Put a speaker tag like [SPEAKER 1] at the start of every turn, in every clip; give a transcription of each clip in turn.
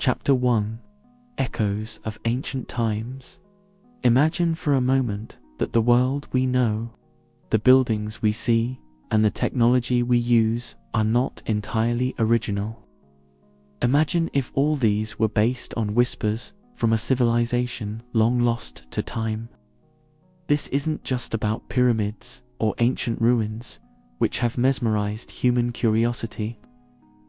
[SPEAKER 1] Chapter 1: Echoes of Ancient Times. Imagine for a moment that the world we know, the buildings we see, and the technology we use are not entirely original. Imagine if all these were based on whispers from a civilization long lost to time. This isn't just about pyramids or ancient ruins, which have mesmerized human curiosity.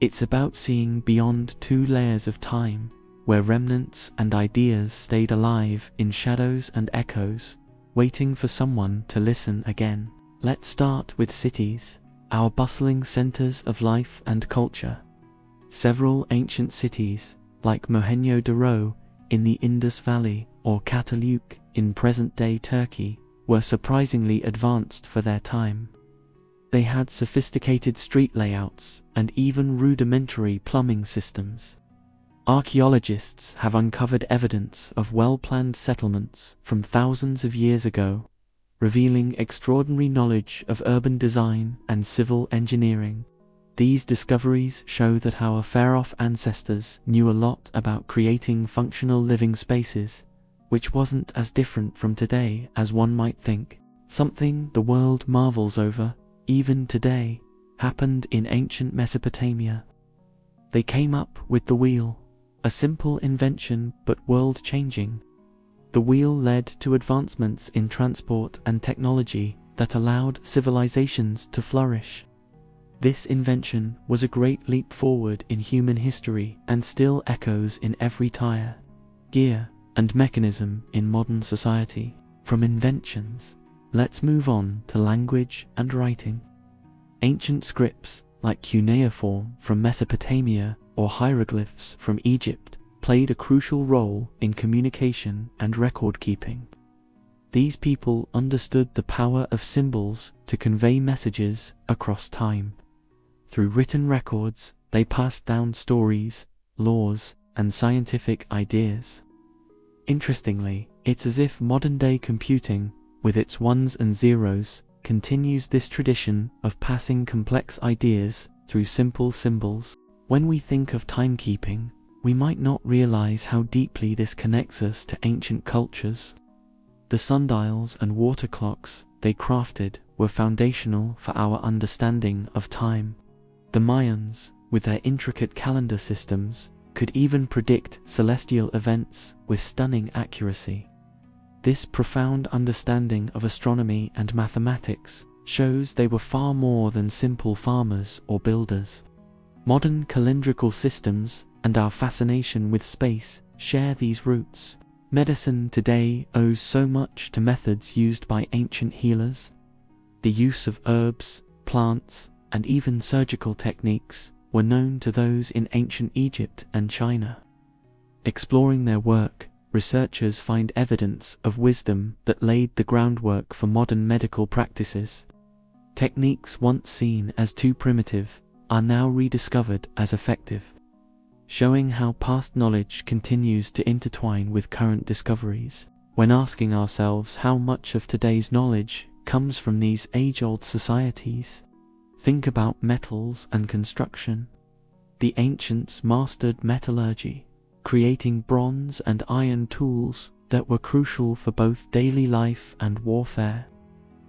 [SPEAKER 1] It's about seeing beyond 2 layers of time, where remnants and ideas stayed alive in shadows and echoes, waiting for someone to listen again. Let's start with cities, our bustling centers of life and culture. Several ancient cities, like Mohenjo-daro in the Indus Valley or Cataluyuk in present-day Turkey, were surprisingly advanced for their time. They had sophisticated street layouts and even rudimentary plumbing systems. Archaeologists have uncovered evidence of well-planned settlements from thousands of years ago, revealing extraordinary knowledge of urban design and civil engineering. These discoveries show that our far-off ancestors knew a lot about creating functional living spaces, which wasn't as different from today as one might think. Something the world marvels over, even today, happened in ancient Mesopotamia. They came up with the wheel, a simple invention but world-changing. The wheel led to advancements in transport and technology that allowed civilizations to flourish. This invention was a great leap forward in human history and still echoes in every tire, gear, and mechanism in modern society. From inventions, let's move on to language and writing. Ancient scripts like cuneiform from Mesopotamia or hieroglyphs from Egypt played a crucial role in communication and record-keeping. These people understood the power of symbols to convey messages across time. Through written records, they passed down stories, laws, and scientific ideas. Interestingly, it's as if modern-day computing, with its ones and zeros, continues this tradition of passing complex ideas through simple symbols. When we think of timekeeping, we might not realize how deeply this connects us to ancient cultures. The sundials and water clocks they crafted were foundational for our understanding of time. The Mayans, with their intricate calendar systems, could even predict celestial events with stunning accuracy. This profound understanding of astronomy and mathematics shows they were far more than simple farmers or builders. Modern calendrical systems and our fascination with space share these roots. Medicine today owes so much to methods used by ancient healers. The use of herbs, plants, and even surgical techniques were known to those in ancient Egypt and China. Exploring their work, researchers find evidence of wisdom that laid the groundwork for modern medical practices. Techniques once seen as too primitive are now rediscovered as effective, showing how past knowledge continues to intertwine with current discoveries. When asking ourselves how much of today's knowledge comes from these age-old societies, think about metals and construction. The ancients mastered metallurgy, creating bronze and iron tools that were crucial for both daily life and warfare.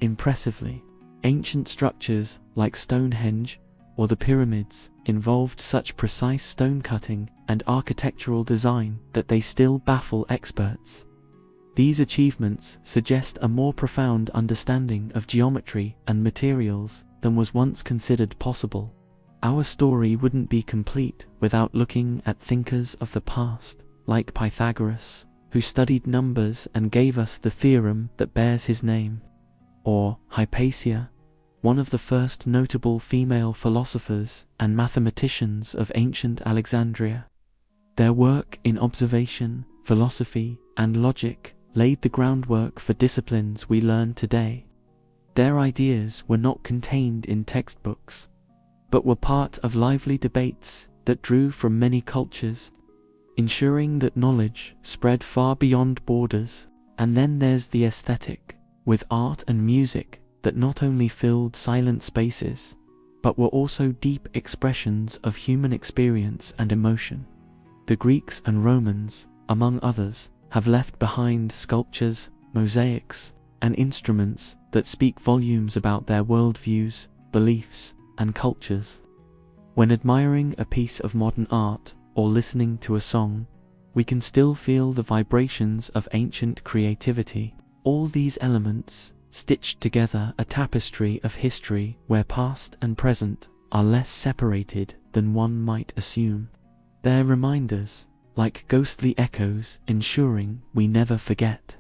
[SPEAKER 1] Impressively, ancient structures like Stonehenge or the pyramids involved such precise stone cutting and architectural design that they still baffle experts. These achievements suggest a more profound understanding of geometry and materials than was once considered possible. Our story wouldn't be complete without looking at thinkers of the past, like Pythagoras, who studied numbers and gave us the theorem that bears his name, or Hypatia, one of the first notable female philosophers and mathematicians of ancient Alexandria. Their work in observation, philosophy, and logic laid the groundwork for disciplines we learn today. Their ideas were not contained in textbooks, but were part of lively debates that drew from many cultures, ensuring that knowledge spread far beyond borders. And then there's the aesthetic, with art and music that not only filled silent spaces, but were also deep expressions of human experience and emotion. The Greeks and Romans, among others, have left behind sculptures, mosaics, and instruments that speak volumes about their worldviews, beliefs, and cultures. When admiring a piece of modern art or listening to a song, we can still feel the vibrations of ancient creativity. All these elements stitched together a tapestry of history where past and present are less separated than one might assume. They're reminders, like ghostly echoes, ensuring we never forget.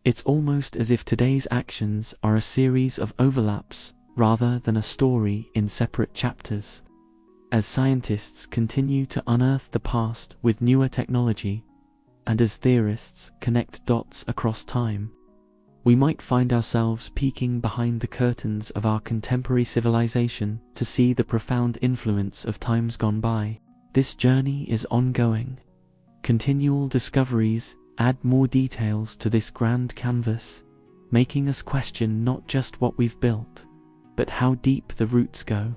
[SPEAKER 1] It's almost as if today's actions are a series of overlaps rather than a story in separate chapters. As scientists continue to unearth the past with newer technology, and as theorists connect dots across time, we might find ourselves peeking behind the curtains of our contemporary civilization to see the profound influence of times gone by. This journey is ongoing. Continual discoveries add more details to this grand canvas, making us question not just what we've built, but how deep the roots go.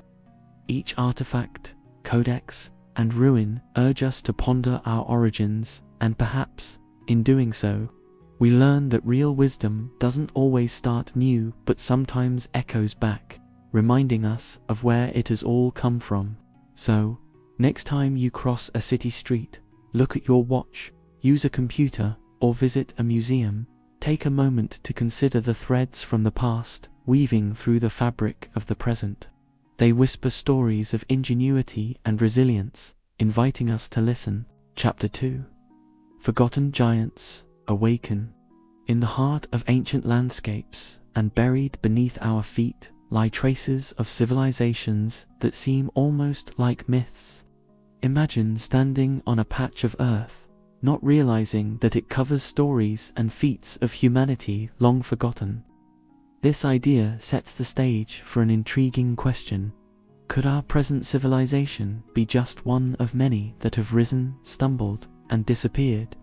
[SPEAKER 1] Each artifact, codex, and ruin urge us to ponder our origins, and perhaps, in doing so, we learn that real wisdom doesn't always start new but sometimes echoes back, reminding us of where it has all come from. So, next time you cross a city street, look at your watch, use a computer, or visit a museum, take a moment to consider the threads from the past weaving through the fabric of the present. They whisper stories of ingenuity and resilience, inviting us to listen. Chapter 2. Forgotten Giants Awaken. In the heart of ancient landscapes, and buried beneath our feet, lie traces of civilizations that seem almost like myths. Imagine standing on a patch of earth, not realizing that it covers stories and feats of humanity long forgotten. This idea sets the stage for an intriguing question. Could our present civilization be just one of many that have risen, stumbled, and disappeared?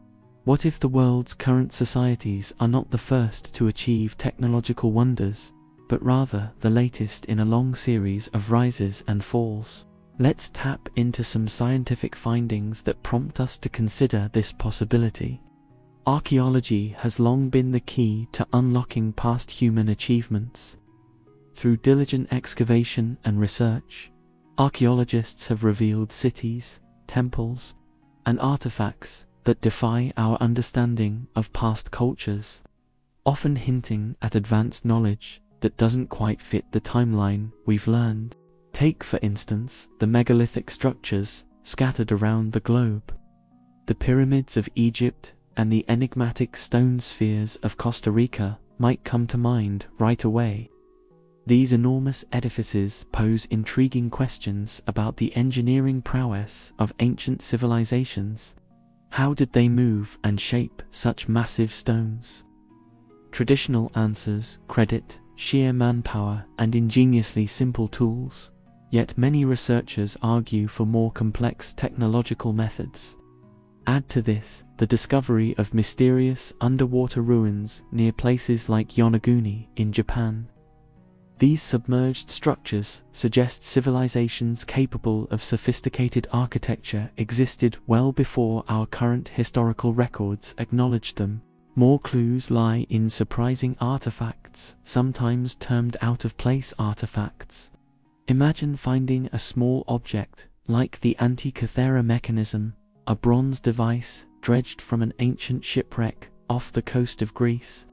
[SPEAKER 1] What if the world's current societies are not the first to achieve technological wonders, but rather the latest in a long series of rises and falls? Let's tap into some scientific findings that prompt us to consider this possibility. Archaeology has long been the key to unlocking past human achievements. Through diligent excavation and research, archaeologists have revealed cities, temples, and artifacts that defy our understanding of past cultures, often hinting at advanced knowledge that doesn't quite fit the timeline we've learned. Take, for instance, the megalithic structures scattered around the globe. The pyramids of Egypt and the enigmatic stone spheres of Costa Rica might come to mind right away. These enormous edifices pose intriguing questions about the engineering prowess of ancient civilizations. How did they move and shape such massive stones? Traditional answers credit sheer manpower and ingeniously simple tools, yet many researchers argue for more complex technological methods. Add to this the discovery of mysterious underwater ruins near places like Yonaguni in Japan. These submerged structures suggest civilizations capable of sophisticated architecture existed well before our current historical records acknowledged them. More clues lie in surprising artifacts, sometimes termed out-of-place artifacts. Imagine finding a small object like the Antikythera mechanism, a bronze device dredged from an ancient shipwreck off the coast of Greece.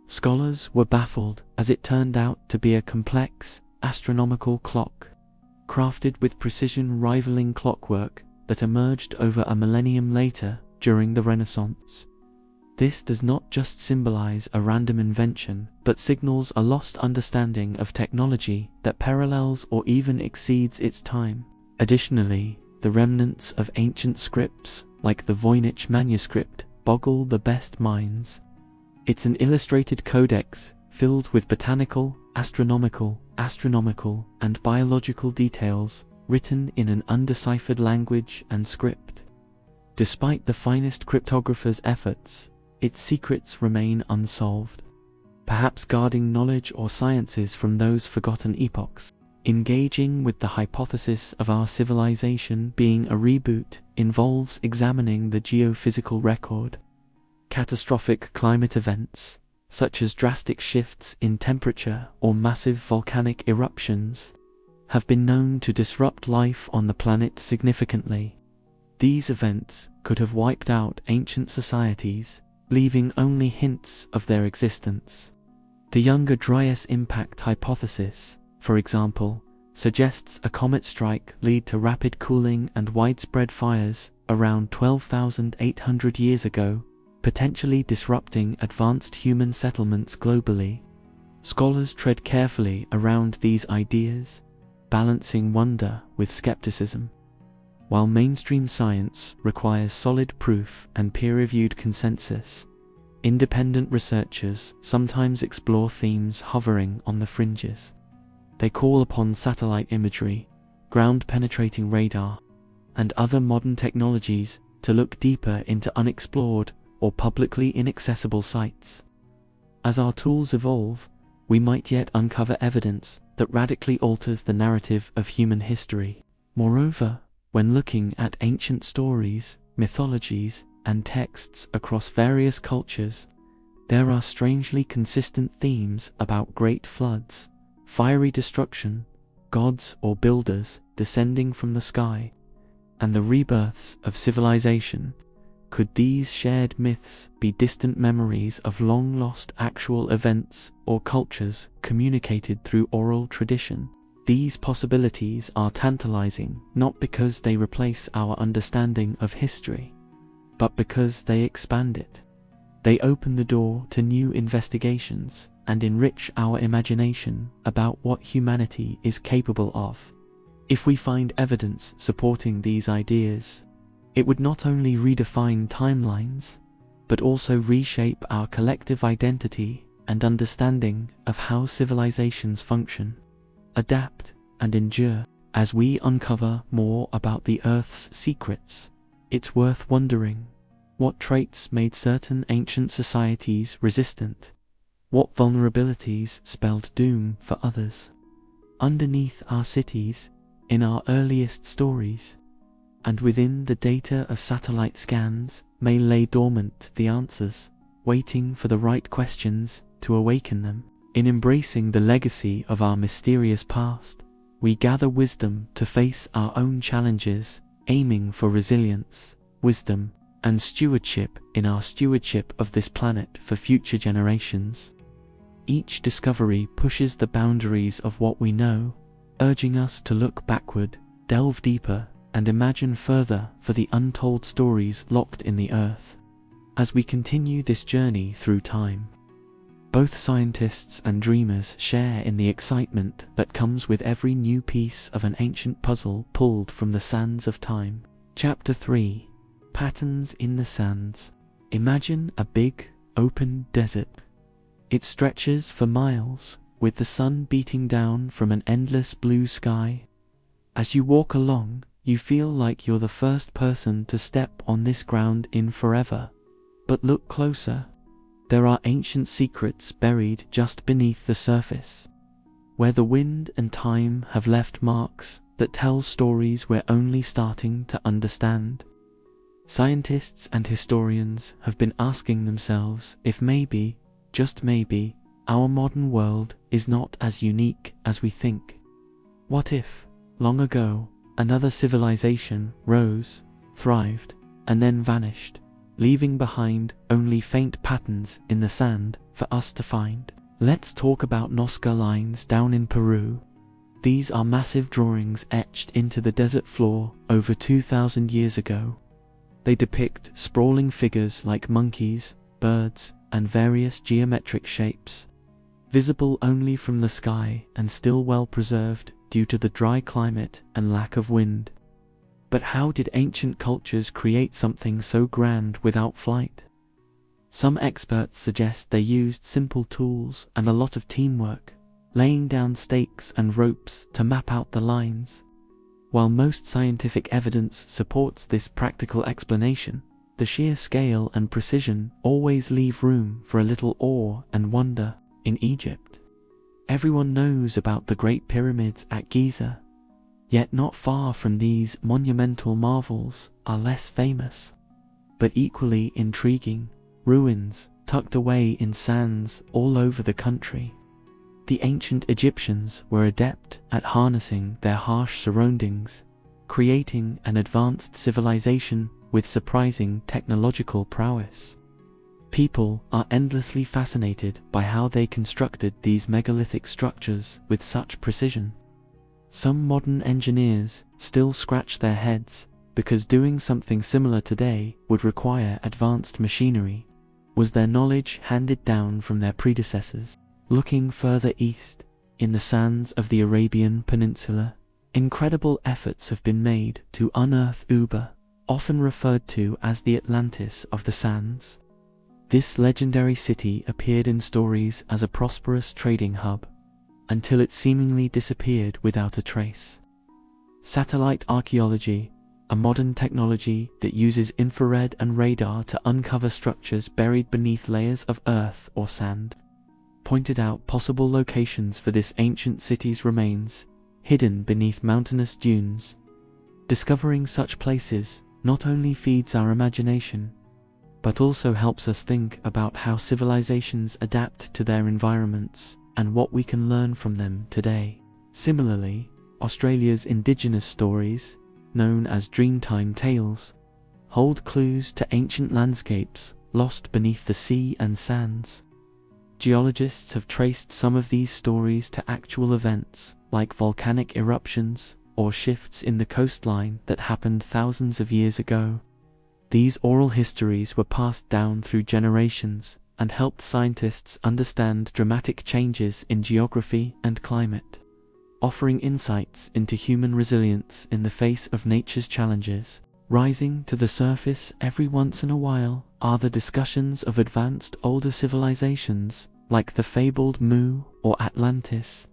[SPEAKER 1] Scholars were baffled as it turned out to be a complex, astronomical clock, crafted with precision rivaling clockwork that emerged over a millennium later during the Renaissance. This does not just symbolize a random invention, but signals a lost understanding of technology that parallels or even exceeds its time. Additionally, the remnants of ancient scripts, like the Voynich manuscript, boggle the best minds. It's an illustrated codex filled with botanical, astronomical, and biological details written in an undeciphered language and script. Despite the finest cryptographers' efforts, its secrets remain unsolved, perhaps guarding knowledge or sciences from those forgotten epochs. Engaging with the hypothesis of our civilization being a reboot involves examining the geophysical record. Catastrophic climate events, such as drastic shifts in temperature or massive volcanic eruptions, have been known to disrupt life on the planet significantly. These events could have wiped out ancient societies, leaving only hints of their existence. The Younger Dryas impact hypothesis, for example, suggests a comet strike lead to rapid cooling and widespread fires around 12,800 years ago, potentially disrupting advanced human settlements globally. Scholars tread carefully around these ideas, balancing wonder with skepticism. While mainstream science requires solid proof and peer-reviewed consensus, independent researchers sometimes explore themes hovering on the fringes. They call upon satellite imagery, ground-penetrating radar, and other modern technologies to look deeper into unexplored or publicly inaccessible sites. As our tools evolve, we might yet uncover evidence that radically alters the narrative of human history. Moreover, when looking at ancient stories, mythologies, and texts across various cultures, there are strangely consistent themes about great floods, fiery destruction, gods or builders descending from the sky, and the rebirths of civilization. Could these shared myths be distant memories of long-lost actual events or cultures communicated through oral tradition? These possibilities are tantalizing not because they replace our understanding of history, but because they expand it. They open the door to new investigations and enrich our imagination about what humanity is capable of. If we find evidence supporting these ideas, it would not only redefine timelines, but also reshape our collective identity and understanding of how civilizations function, adapt, and endure. As we uncover more about the Earth's secrets, it's worth wondering what traits made certain ancient societies resistant, what vulnerabilities spelled doom for others. Underneath our cities, in our earliest stories, and within the data of satellite scans may lay dormant the answers, waiting for the right questions to awaken them. In embracing the legacy of our mysterious past, we gather wisdom to face our own challenges, aiming for resilience, wisdom, and stewardship in our stewardship of this planet for future generations. Each discovery pushes the boundaries of what we know, urging us to look backward, delve deeper, and imagine further for the untold stories locked in the Earth. As we continue this journey through time, both scientists and dreamers share in the excitement that comes with every new piece of an ancient puzzle pulled from the sands of time. Chapter 3: Patterns in the Sands. Imagine a big, open desert. It stretches for miles, with the sun beating down from an endless blue sky. As you walk along, you feel like you're the first person to step on this ground in forever. But look closer. There are ancient secrets buried just beneath the surface, where the wind and time have left marks that tell stories we're only starting to understand. Scientists and historians have been asking themselves if maybe, just maybe, our modern world is not as unique as we think. What if, long ago, another civilization rose, thrived, and then vanished, leaving behind only faint patterns in the sand for us to find? Let's talk about Nazca lines down in Peru. These are massive drawings etched into the desert floor over 2,000 years ago. They depict sprawling figures like monkeys, birds, and various geometric shapes, visible only from the sky and still well preserved due to the dry climate and lack of wind. But how did ancient cultures create something so grand without flight? Some experts suggest they used simple tools and a lot of teamwork, laying down stakes and ropes to map out the lines. While most scientific evidence supports this practical explanation, the sheer scale and precision always leave room for a little awe and wonder. In Egypt, Everyone knows about the Great Pyramids at Giza, yet not far from these monumental marvels are less famous, but equally intriguing, ruins tucked away in sands all over the country. The ancient Egyptians were adept at harnessing their harsh surroundings, creating an advanced civilization with surprising technological prowess. People are endlessly fascinated by how they constructed these megalithic structures with such precision. Some modern engineers still scratch their heads because doing something similar today would require advanced machinery. Was their knowledge handed down from their predecessors? Looking further east, in the sands of the Arabian Peninsula, incredible efforts have been made to unearth Uber, often referred to as the Atlantis of the sands. This legendary city appeared in stories as a prosperous trading hub, until it seemingly disappeared without a trace. Satellite archaeology, a modern technology that uses infrared and radar to uncover structures buried beneath layers of earth or sand, pointed out possible locations for this ancient city's remains, hidden beneath mountainous dunes. Discovering such places not only feeds our imagination, but also helps us think about how civilizations adapt to their environments and what we can learn from them today. Similarly, Australia's indigenous stories, known as Dreamtime tales, hold clues to ancient landscapes lost beneath the sea and sands. Geologists have traced some of these stories to actual events like volcanic eruptions or shifts in the coastline that happened thousands of years ago. These oral histories were passed down through generations and helped scientists understand dramatic changes in geography and climate, offering insights into human resilience in the face of nature's challenges. Rising to the surface every once in a while are the discussions of advanced older civilizations like the fabled Mu or Atlantis.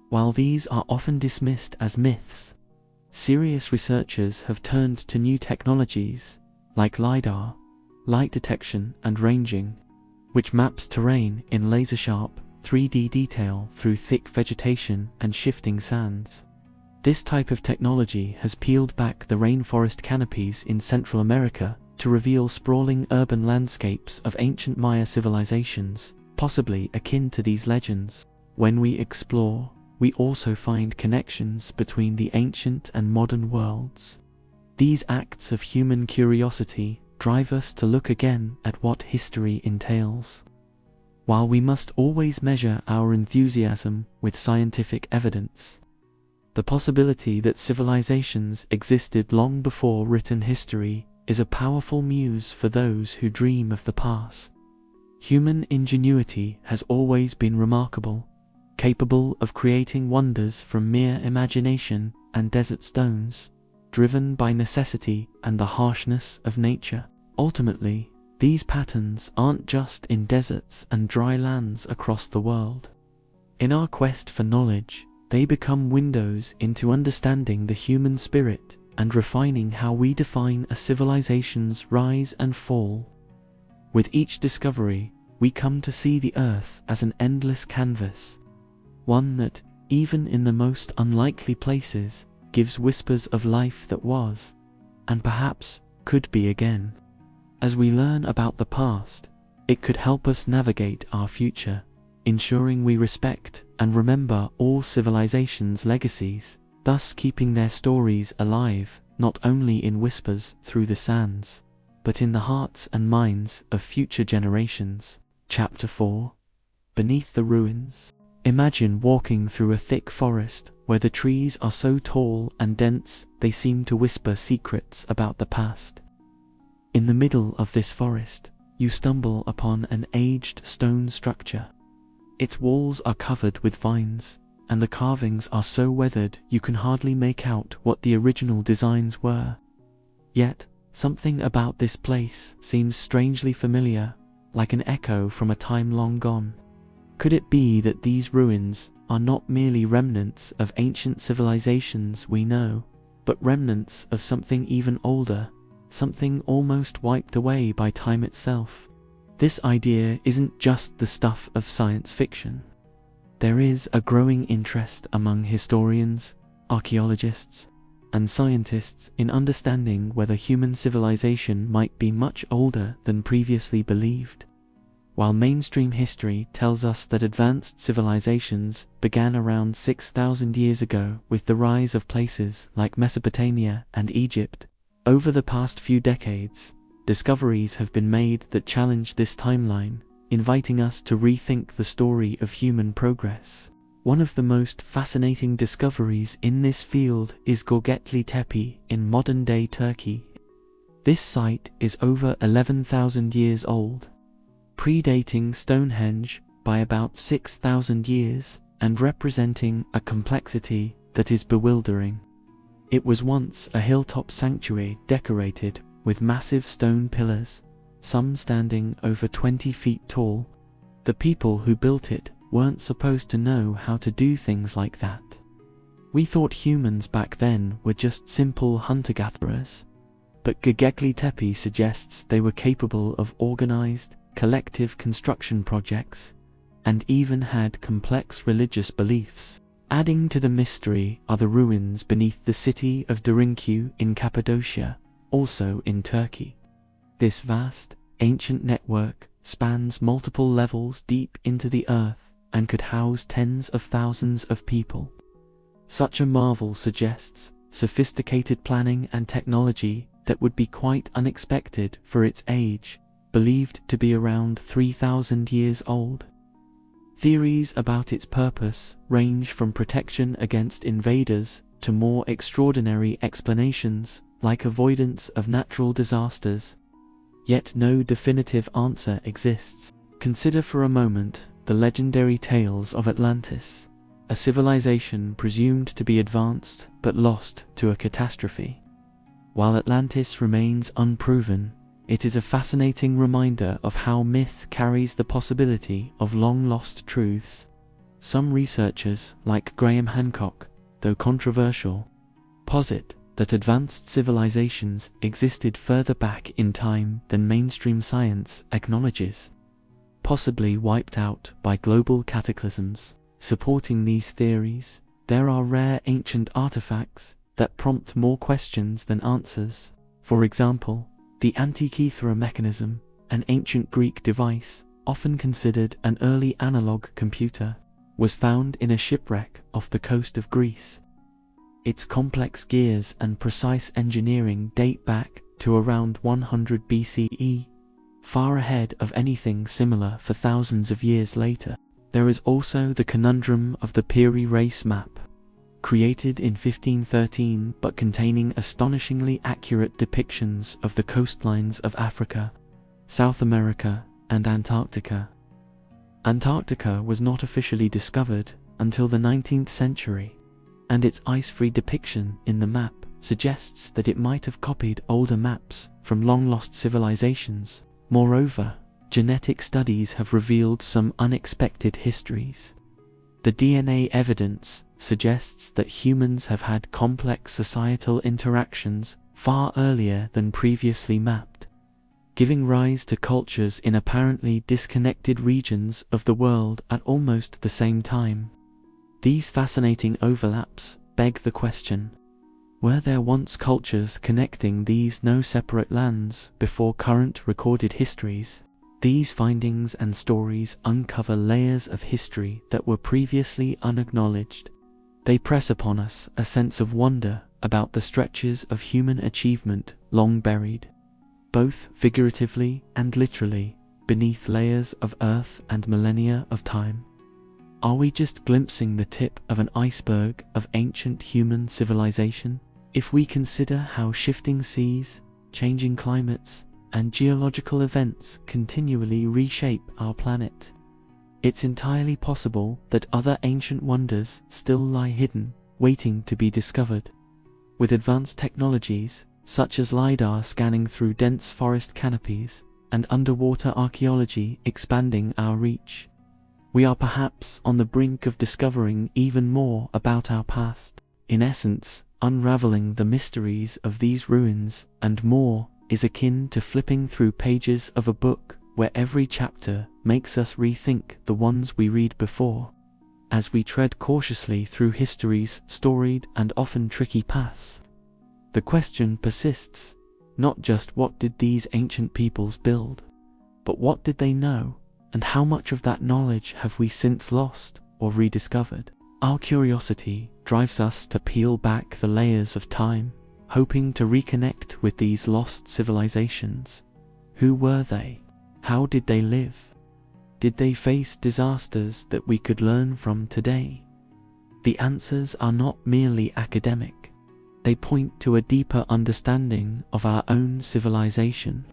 [SPEAKER 1] While these are often dismissed as myths, serious researchers have turned to new technologies like LiDAR, light detection and ranging, which maps terrain in laser-sharp 3D detail through thick vegetation and shifting sands. This type of technology has peeled back the rainforest canopies in Central America to reveal sprawling urban landscapes of ancient Maya civilizations, possibly akin to these legends. When we explore, we also find connections between the ancient and modern worlds. These acts of human curiosity drive us to look again at what history entails. While we must always measure our enthusiasm with scientific evidence, the possibility that civilizations existed long before written history is a powerful muse for those who dream of the past. Human ingenuity has always been remarkable, capable of creating wonders from mere imagination and desert stones, driven by necessity and the harshness of nature. Ultimately, these patterns aren't just in deserts and dry lands across the world. In our quest for knowledge, they become windows into understanding the human spirit and refining how we define a civilization's rise and fall. With each discovery, we come to see the Earth as an endless canvas, one that, even in the most unlikely places, gives whispers of life that was, and perhaps could be again. As we learn about the past, it could help us navigate our future, ensuring we respect and remember all civilizations' legacies, thus keeping their stories alive not only in whispers through the sands, but in the hearts and minds of future generations. Chapter 4. Beneath the Ruins. Imagine walking through a thick forest where the trees are so tall and dense they seem to whisper secrets about the past. In the middle of this forest, you stumble upon an aged stone structure. Its walls are covered with vines, and the carvings are so weathered you can hardly make out what the original designs were. Yet, something about this place seems strangely familiar, like an echo from a time long gone. Could it be that these ruins are not merely remnants of ancient civilizations we know, but remnants of something even older, something almost wiped away by time itself? This idea isn't just the stuff of science fiction. There is a growing interest among historians, archaeologists, and scientists in understanding whether human civilization might be much older than previously believed. While mainstream history tells us that advanced civilizations began around 6,000 years ago with the rise of places like Mesopotamia and Egypt, over the past few decades, discoveries have been made that challenge this timeline, inviting us to rethink the story of human progress. One of the most fascinating discoveries in this field is Göbekli Tepe in modern-day Turkey. This site is over 11,000 years old, predating Stonehenge by about 6,000 years and representing a complexity that is bewildering. It was once a hilltop sanctuary decorated with massive stone pillars, some standing over 20 feet tall. The people who built it weren't supposed to know how to do things like that. We thought humans back then were just simple hunter-gatherers, but Göbekli Tepe suggests they were capable of organized, collective construction projects, and even had complex religious beliefs. Adding to the mystery are the ruins beneath the city of Derinkuyu in Cappadocia, also in Turkey. This vast, ancient network spans multiple levels deep into the earth and could house tens of thousands of people. Such a marvel suggests sophisticated planning and technology that would be quite unexpected for its age, believed to be around 3,000 years old. Theories about its purpose range from protection against invaders to more extraordinary explanations, like avoidance of natural disasters. Yet no definitive answer exists. Consider for a moment the legendary tales of Atlantis, a civilization presumed to be advanced but lost to a catastrophe. While Atlantis remains unproven, it is a fascinating reminder of how myth carries the possibility of long-lost truths. Some researchers, like Graham Hancock, though controversial, posit that advanced civilizations existed further back in time than mainstream science acknowledges, possibly wiped out by global cataclysms. Supporting these theories, there are rare ancient artifacts that prompt more questions than answers. For example, the Antikythera mechanism, an ancient Greek device, often considered an early analog computer, was found in a shipwreck off the coast of Greece. Its complex gears and precise engineering date back to around 100 BCE, far ahead of anything similar for thousands of years later. There is also the conundrum of the Piri Reis map, created in 1513 but containing astonishingly accurate depictions of the coastlines of Africa, South America, and Antarctica. Antarctica was not officially discovered until the 19th century, and its ice-free depiction in the map suggests that it might have copied older maps from long-lost civilizations. Moreover, genetic studies have revealed some unexpected histories. The DNA evidence suggests that humans have had complex societal interactions far earlier than previously mapped, giving rise to cultures in apparently disconnected regions of the world at almost the same time. These fascinating overlaps beg the question: were there once cultures connecting these separate lands before current recorded histories? These findings and stories uncover layers of history that were previously unacknowledged. They press upon us a sense of wonder about the stretches of human achievement long buried, both figuratively and literally, beneath layers of earth and millennia of time. Are we just glimpsing the tip of an iceberg of ancient human civilization? If we consider how shifting seas, changing climates, and geological events continually reshape our planet, it's entirely possible that other ancient wonders still lie hidden, waiting to be discovered. With advanced technologies, such as LiDAR scanning through dense forest canopies, and underwater archaeology expanding our reach, we are perhaps on the brink of discovering even more about our past. In essence, unraveling the mysteries of these ruins and more is akin to flipping through pages of a book where every chapter makes us rethink the ones we read before. as we tread cautiously through history's storied and often tricky paths. The question persists, not just what did these ancient peoples build, but what did they know, and how much of that knowledge have we since lost or rediscovered? Our curiosity drives us to peel back the layers of time, hoping to reconnect with these lost civilizations. Who were they? How did they live? Did they face disasters that we could learn from today? The answers are not merely academic. They point to a deeper understanding of our own civilization,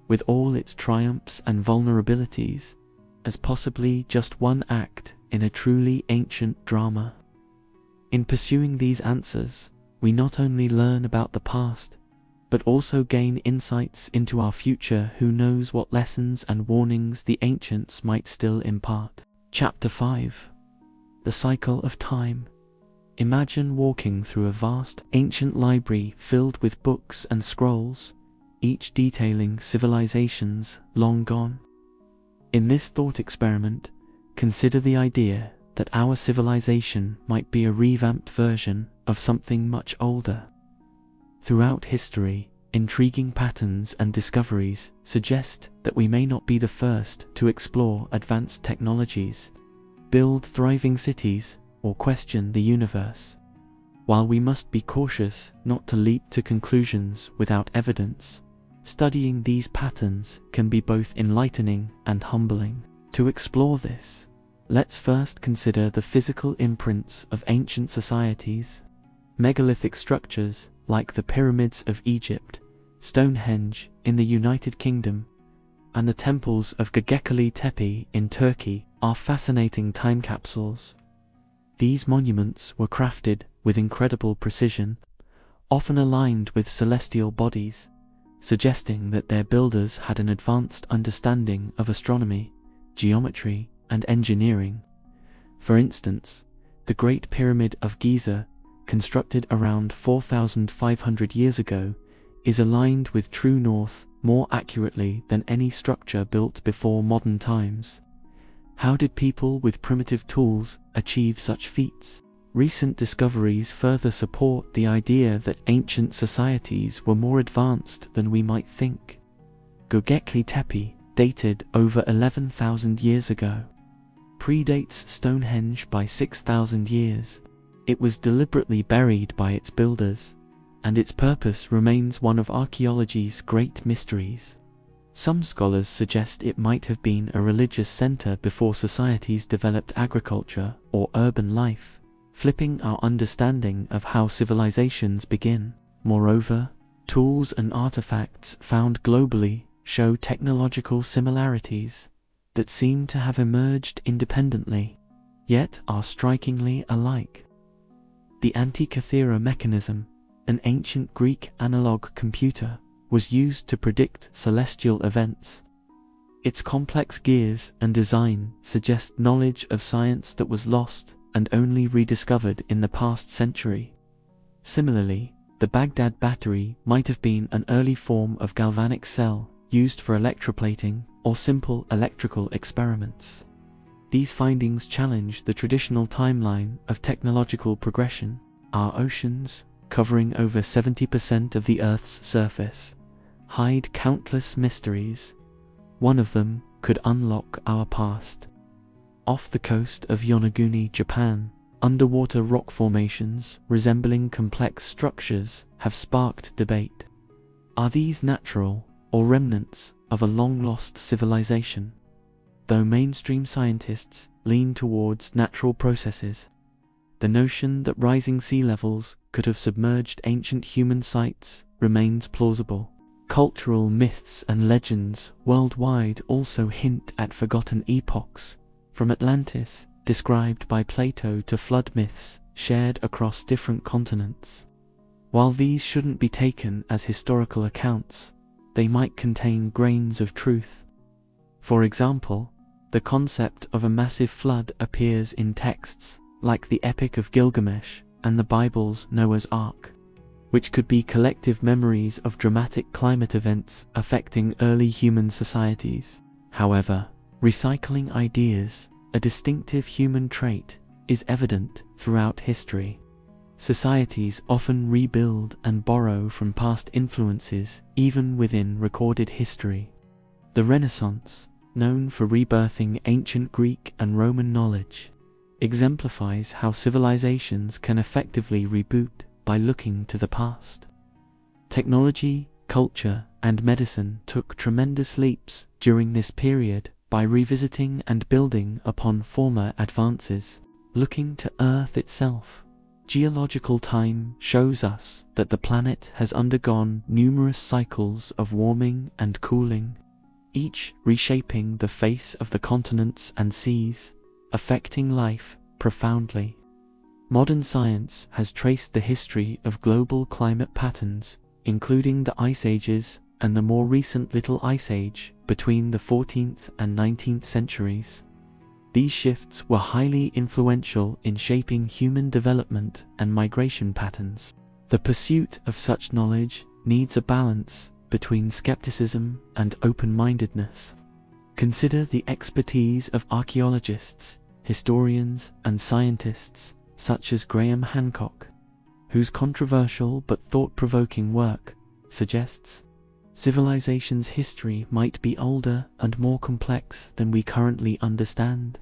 [SPEAKER 1] with all its triumphs and vulnerabilities, as possibly just one act in a truly ancient drama. In pursuing these answers, we not only learn about the past, but also gain insights into our future. Who knows what lessons and warnings the ancients might still impart. Chapter 5. The Cycle of Time. Imagine walking through a vast, ancient library filled with books and scrolls, each detailing civilizations long gone. In this thought experiment, consider the idea that our civilization might be a revamped version of something much older. Throughout history, intriguing patterns and discoveries suggest that we may not be the first to explore advanced technologies, build thriving cities, or question the universe. While we must be cautious not to leap to conclusions without evidence, studying these patterns can be both enlightening and humbling. To explore this, let's first consider the physical imprints of ancient societies. Megalithic structures like the pyramids of Egypt, Stonehenge in the United Kingdom, and the temples of Göbekli Tepe in Turkey are fascinating time capsules. These monuments were crafted with incredible precision, often aligned with celestial bodies, suggesting that their builders had an advanced understanding of astronomy, geometry, and engineering. For instance, the Great Pyramid of Giza, constructed around 4,500 years ago, is aligned with true north more accurately than any structure built before modern times. How did people with primitive tools achieve such feats? Recent discoveries further support the idea that ancient societies were more advanced than we might think. Göbekli Tepe, dated over 11,000 years ago, predates Stonehenge by 6,000 years. It was deliberately buried by its builders, and its purpose remains one of archaeology's great mysteries. Some scholars suggest it might have been a religious center before societies developed agriculture or urban life, flipping our understanding of how civilizations begin. Moreover, tools and artifacts found globally show technological similarities that seem to have emerged independently, yet are strikingly alike. The Antikythera mechanism, an ancient Greek analog computer, was used to predict celestial events. Its complex gears and design suggest knowledge of science that was lost and only rediscovered in the past century. Similarly, the Baghdad battery might have been an early form of galvanic cell used for electroplating or simple electrical experiments. These findings challenge the traditional timeline of technological progression. Our oceans, covering over 70% of the Earth's surface, hide countless mysteries. One of them could unlock our past. Off the coast of Yonaguni, Japan, underwater rock formations resembling complex structures have sparked debate. Are these natural or remnants of a long-lost civilization? Though mainstream scientists lean towards natural processes, the notion that rising sea levels could have submerged ancient human sites remains plausible. Cultural myths and legends worldwide also hint at forgotten epochs, from Atlantis, described by Plato, to flood myths shared across different continents. While these shouldn't be taken as historical accounts, they might contain grains of truth. For example, the concept of a massive flood appears in texts like the Epic of Gilgamesh and the Bible's Noah's Ark, which could be collective memories of dramatic climate events affecting early human societies. However, recycling ideas, a distinctive human trait, is evident throughout history. Societies often rebuild and borrow from past influences, even within recorded history. The Renaissance, known for rebirthing ancient Greek and Roman knowledge, exemplifies how civilizations can effectively reboot by looking to the past. Technology, culture, and medicine took tremendous leaps during this period by revisiting and building upon former advances. Looking to Earth itself, geological time shows us that the planet has undergone numerous cycles of warming and cooling, each reshaping the face of the continents and seas, affecting life profoundly. Modern science has traced the history of global climate patterns, including the ice ages and the more recent Little Ice Age between the 14th and 19th centuries. These shifts were highly influential in shaping human development and migration patterns. The pursuit of such knowledge needs a balance between skepticism and open-mindedness. Consider the expertise of archaeologists, historians, and scientists such as Graham Hancock, whose controversial but thought-provoking work suggests civilization's history might be older and more complex than we currently understand.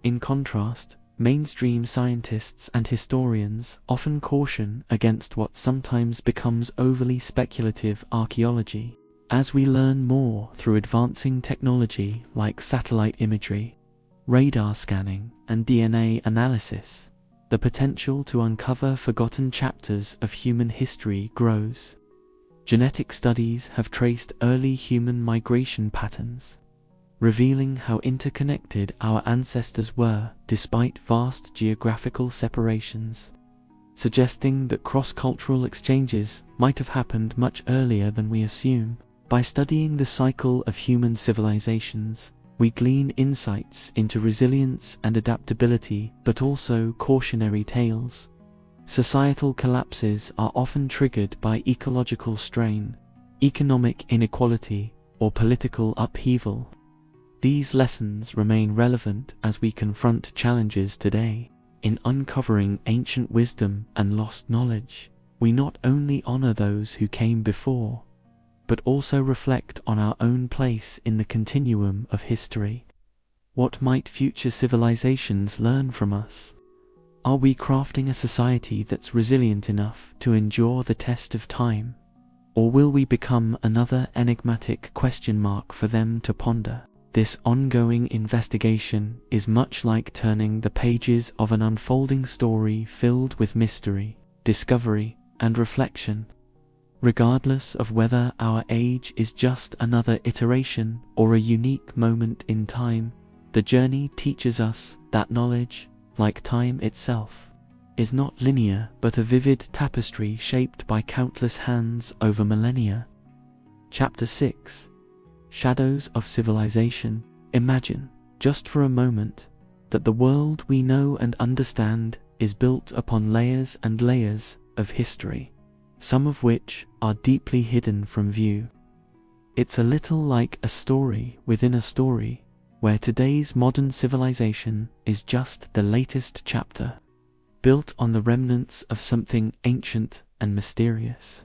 [SPEAKER 1] In contrast, mainstream scientists and historians often caution against what sometimes becomes overly speculative archaeology. As we learn more through advancing technology like satellite imagery, radar scanning, and DNA analysis, the potential to uncover forgotten chapters of human history grows. Genetic studies have traced early human migration patterns, revealing how interconnected our ancestors were despite vast geographical separations, suggesting that cross-cultural exchanges might have happened much earlier than we assume. By studying the cycle of human civilizations, we glean insights into resilience and adaptability, but also cautionary tales. Societal collapses are often triggered by ecological strain, economic inequality, or political upheaval. These lessons remain relevant as we confront challenges today. In uncovering ancient wisdom and lost knowledge, we not only honor those who came before, but also reflect on our own place in the continuum of history. What might future civilizations learn from us? Are we crafting a society that's resilient enough to endure the test of time? Or will we become another enigmatic question mark for them to ponder? This ongoing investigation is much like turning the pages of an unfolding story filled with mystery, discovery, and reflection. Regardless of whether our age is just another iteration or a unique moment in time, the journey teaches us that knowledge, like time itself, is not linear but a vivid tapestry shaped by countless hands over millennia. Chapter 6: Shadows of Civilization. Imagine, just for a moment, that the world we know and understand is built upon layers and layers of history, some of which are deeply hidden from view. It's a little like a story within a story, where today's modern civilization is just the latest chapter, built on the remnants of something ancient and mysterious.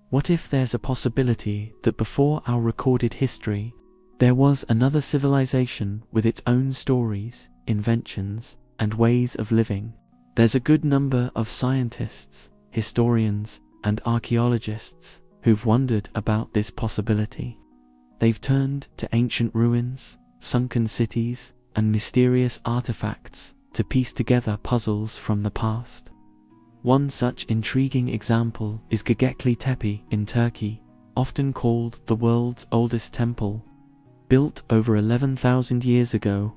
[SPEAKER 1] What if there's a possibility that before our recorded history, there was another civilization with its own stories, inventions, and ways of living? There's a good number of scientists, historians, and archaeologists who've wondered about this possibility. They've turned to ancient ruins, sunken cities, and mysterious artifacts to piece together puzzles from the past. One such intriguing example is Göbekli Tepe in Turkey, often called the world's oldest temple. Built over 11,000 years ago,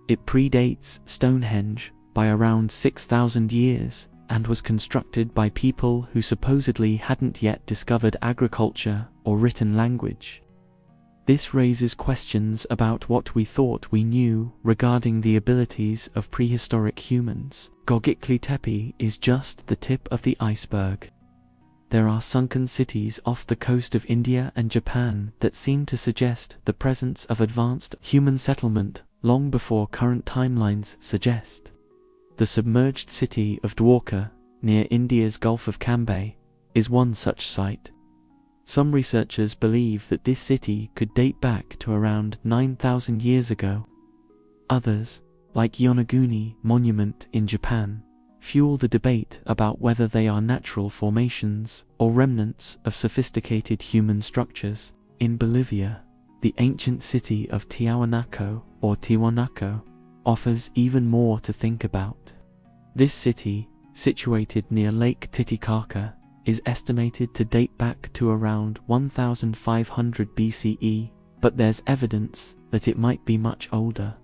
[SPEAKER 1] it predates Stonehenge by around 6,000 years and was constructed by people who supposedly hadn't yet discovered agriculture or written language. This raises questions about what we thought we knew regarding the abilities of prehistoric humans. Göbekli Tepe is just the tip of the iceberg. There are sunken cities off the coast of India and Japan that seem to suggest the presence of advanced human settlement long before current timelines suggest. The submerged city of Dwarka, near India's Gulf of Cambay, is one such site. Some researchers believe that this city could date back to around 9,000 years ago. Others, like Yonaguni Monument in Japan, fuel the debate about whether they are natural formations or remnants of sophisticated human structures. In Bolivia, the ancient city of Tiahuanaco or Tiwanaku offers even more to think about. This city, situated near Lake Titicaca, is estimated to date back to around 1500 BCE, but there's evidence that it might be much older.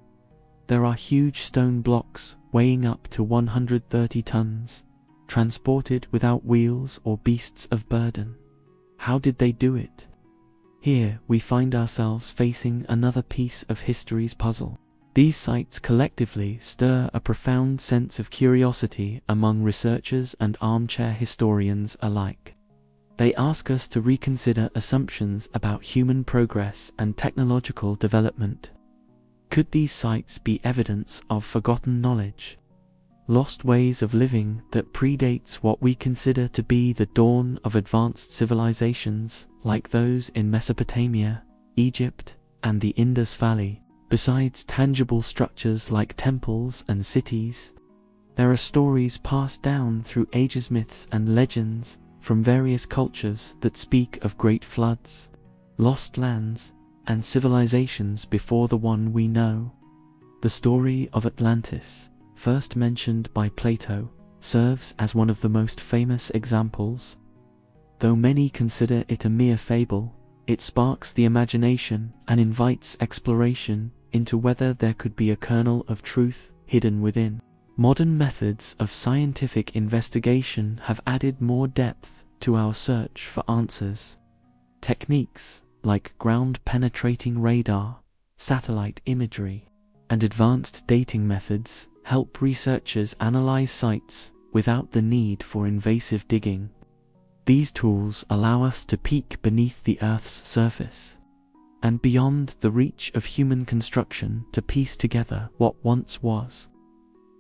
[SPEAKER 1] There are huge stone blocks weighing up to 130 tons, transported without wheels or beasts of burden. How did they do it? Here we find ourselves facing another piece of history's puzzle. These sites collectively stir a profound sense of curiosity among researchers and armchair historians alike. They ask us to reconsider assumptions about human progress and technological development. Could these sites be evidence of forgotten knowledge, lost ways of living that predates what we consider to be the dawn of advanced civilizations like those in Mesopotamia, Egypt, and the Indus Valley? Besides tangible structures like temples and cities, there are stories passed down through ages, myths and legends from various cultures that speak of great floods, lost lands, and civilizations before the one we know. The story of Atlantis, first mentioned by Plato, serves as one of the most famous examples. Though many consider it a mere fable, it sparks the imagination and invites exploration into whether there could be a kernel of truth hidden within. Modern methods of scientific investigation have added more depth to our search for answers. Techniques like ground-penetrating radar, satellite imagery, and advanced dating methods help researchers analyze sites without the need for invasive digging. These tools allow us to peek beneath the Earth's surface and beyond the reach of human construction to piece together what once was.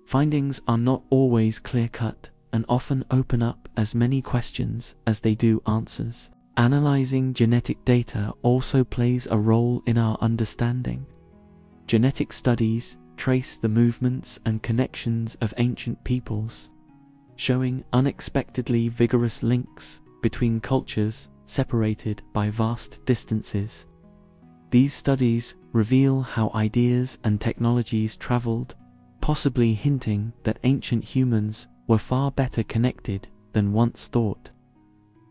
[SPEAKER 1] Findings are not always clear-cut and often open up as many questions as they do answers. Analyzing genetic data also plays a role in our understanding. Genetic studies trace the movements and connections of ancient peoples, showing unexpectedly vigorous links between cultures separated by vast distances. These studies reveal how ideas and technologies traveled, possibly hinting that ancient humans were far better connected than once thought.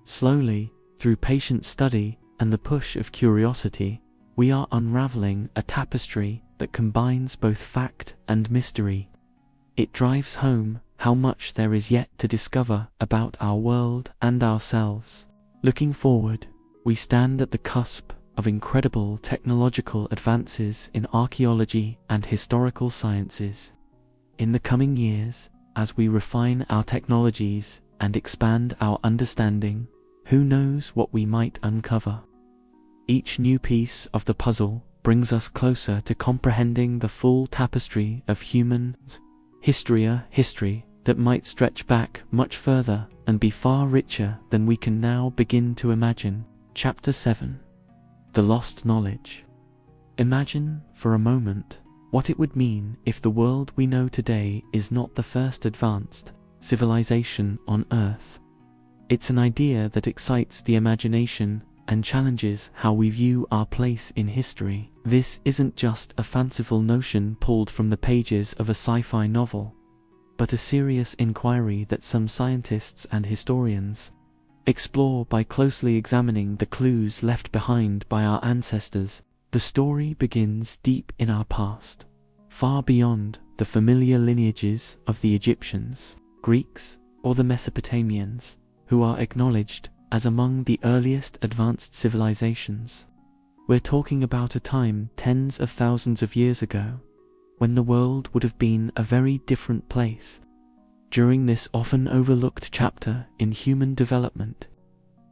[SPEAKER 1] Slowly, through patient study and the push of curiosity, we are unraveling a tapestry that combines both fact and mystery. It drives home how much there is yet to discover about our world and ourselves. Looking forward, we stand at the cusp of incredible technological advances in archaeology and historical sciences. In the coming years, as we refine our technologies and expand our understanding, who knows what we might uncover? Each new piece of the puzzle brings us closer to comprehending the full tapestry of human history that might stretch back much further and be far richer than we can now begin to imagine. Chapter 7. The Lost Knowledge. Imagine, for a moment, what it would mean if the world we know today is not the first advanced civilization on Earth. It's an idea that excites the imagination and challenges how we view our place in history. This isn't just a fanciful notion pulled from the pages of a sci-fi novel, but a serious inquiry that some scientists and historians explore by closely examining the clues left behind by our ancestors. The story begins deep in our past, far beyond the familiar lineages of the Egyptians, Greeks, or the Mesopotamians, who are acknowledged as among the earliest advanced civilizations. We're talking about a time tens of thousands of years ago, when the world would have been a very different place. During this often overlooked chapter in human development,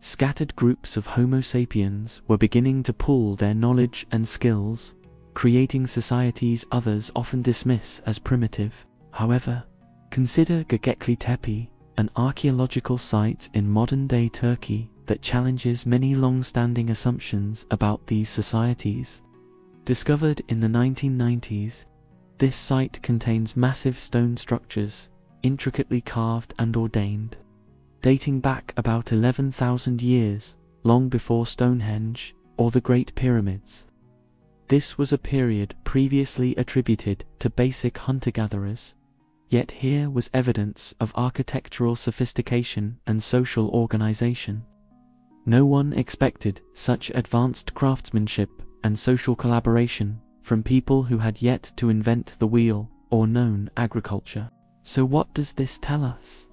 [SPEAKER 1] scattered groups of Homo sapiens were beginning to pool their knowledge and skills, creating societies others often dismiss as primitive. However, Consider Göbekli Tepe, an archaeological site in modern-day Turkey that challenges many long-standing assumptions about these societies. Discovered in the 1990s, this site contains massive stone structures, intricately carved and ordained, dating back about 11,000 years, long before Stonehenge or the Great Pyramids. This was a period previously attributed to basic hunter-gatherers, yet here was evidence of architectural sophistication and social organization. No one expected such advanced craftsmanship and social collaboration from people who had yet to invent the wheel or known agriculture. So what does this tell us?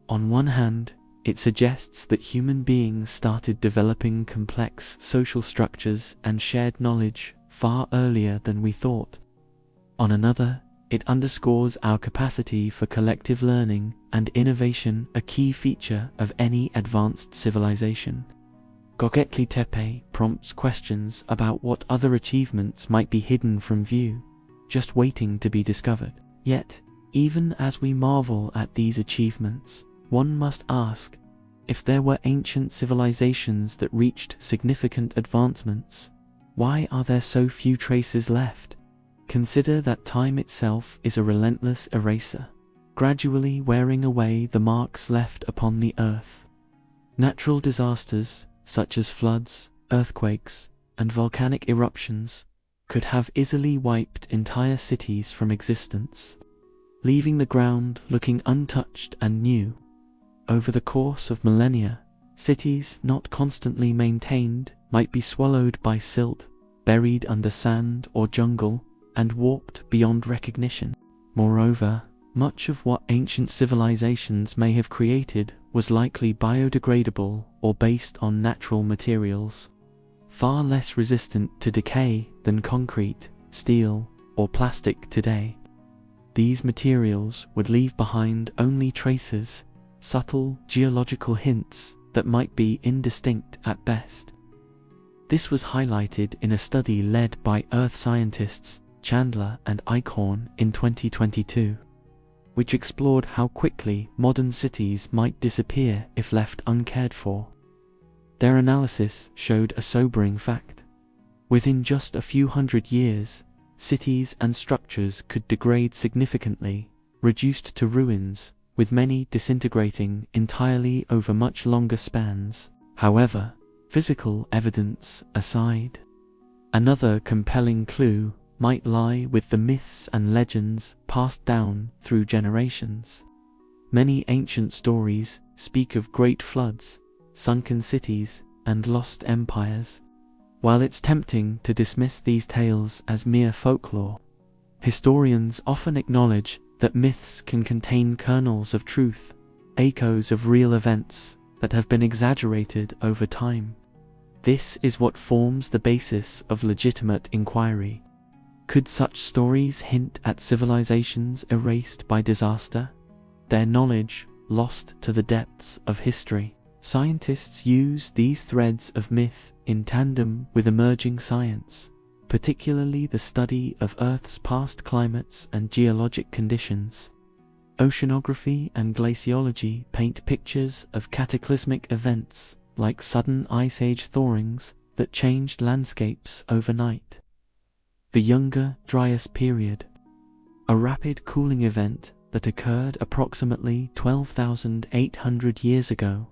[SPEAKER 1] On one hand, it suggests that human beings started developing complex social structures and shared knowledge far earlier than we thought. On another, it underscores our capacity for collective learning and innovation, a key feature of any advanced civilization. Göbekli Tepe prompts questions about what other achievements might be hidden from view, just waiting to be discovered. Yet, even as we marvel at these achievements, one must ask, if there were ancient civilizations that reached significant advancements, why are there so few traces left? Consider that time itself is a relentless eraser, gradually wearing away the marks left upon the earth. Natural disasters, such as floods, earthquakes, and volcanic eruptions, could have easily wiped entire cities from existence, leaving the ground looking untouched and new. Over the course of millennia, cities not constantly maintained might be swallowed by silt, buried under sand or jungle, and warped beyond recognition. Moreover, much of what ancient civilizations may have created was likely biodegradable or based on natural materials, far less resistant to decay than concrete, steel, or plastic today. These materials would leave behind only traces, subtle geological hints that might be indistinct at best. This was highlighted in a study led by earth scientists Chandler and Eichhorn in 2022, which explored how quickly modern cities might disappear if left uncared for. Their analysis showed a sobering fact. Within just a few hundred years, cities and structures could degrade significantly, reduced to ruins, with many disintegrating entirely over much longer spans. However, physical evidence aside, another compelling clue might lie with the myths and legends passed down through generations. Many ancient stories speak of great floods, sunken cities, and lost empires. While it's tempting to dismiss these tales as mere folklore, historians often acknowledge that myths can contain kernels of truth, echoes of real events that have been exaggerated over time. This is what forms the basis of legitimate inquiry. Could such stories hint at civilizations erased by disaster, their knowledge lost to the depths of history? Scientists use these threads of myth in tandem with emerging science, particularly the study of Earth's past climates and geologic conditions. Oceanography and glaciology paint pictures of cataclysmic events like sudden ice age thawings that changed landscapes overnight. The Younger Dryas period, a rapid cooling event that occurred approximately 12,800 years ago,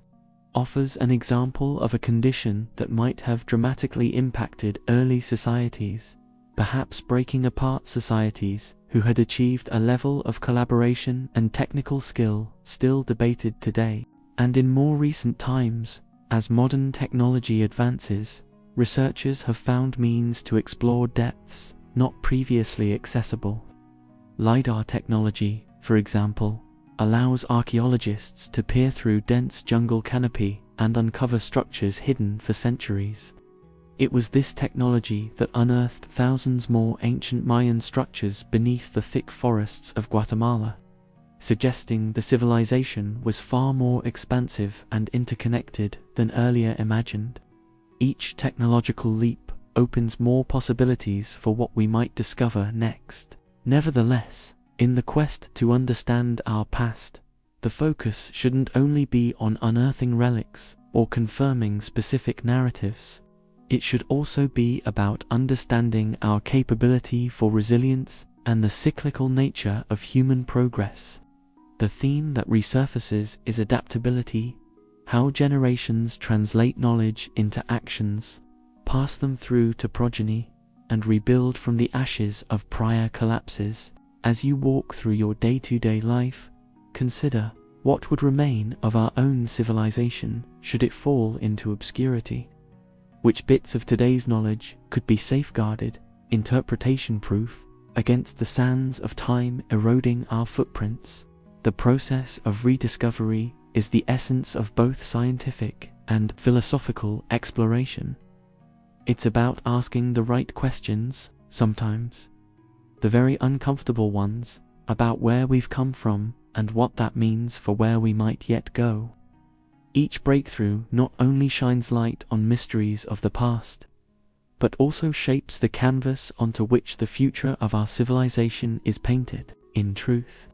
[SPEAKER 1] offers an example of a condition that might have dramatically impacted early societies, perhaps breaking apart societies who had achieved a level of collaboration and technical skill still debated today. And in more recent times, as modern technology advances, researchers have found means to explore depths not previously accessible. LiDAR technology, for example, allows archaeologists to peer through dense jungle canopy and uncover structures hidden for centuries. It was this technology that unearthed thousands more ancient Mayan structures beneath the thick forests of Guatemala, suggesting the civilization was far more expansive and interconnected than earlier imagined. Each technological leap opens more possibilities for what we might discover next. Nevertheless, In the quest to understand our past, the focus shouldn't only be on unearthing relics or confirming specific narratives. It should also be about understanding our capability for resilience and the cyclical nature of human progress. The theme that resurfaces is adaptability, how generations translate knowledge into actions, pass them through to progeny, and rebuild from the ashes of prior collapses. As you walk through your day-to-day life, consider what would remain of our own civilization should it fall into obscurity. Which bits of today's knowledge could be safeguarded, interpretation-proof, against the sands of time eroding our footprints? The process of rediscovery is the essence of both scientific and philosophical exploration. It's about asking the right questions, sometimes. The very uncomfortable ones, about where we've come from and what that means for where we might yet go. Each breakthrough not only shines light on mysteries of the past, but also shapes the canvas onto which the future of our civilization is painted. In truth,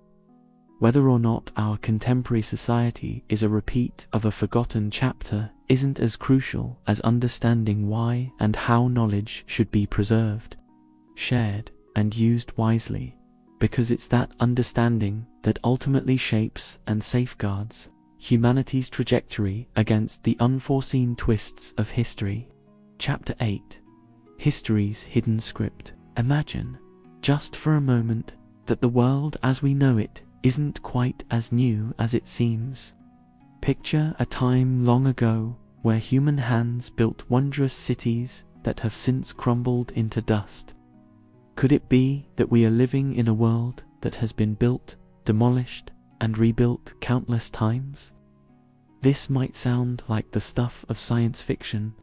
[SPEAKER 1] whether or not our contemporary society is a repeat of a forgotten chapter isn't as crucial as understanding why and how knowledge should be preserved, shared, and used wisely, because it's that understanding that ultimately shapes and safeguards humanity's trajectory against the unforeseen twists of history. Chapter 8. History's Hidden Script. Imagine, just for a moment, that the world as we know it isn't quite as new as it seems. Picture a time long ago where human hands built wondrous cities that have since crumbled into dust. Could it be that we are living in a world that has been built, demolished, and rebuilt countless times? This might sound like the stuff of science fiction,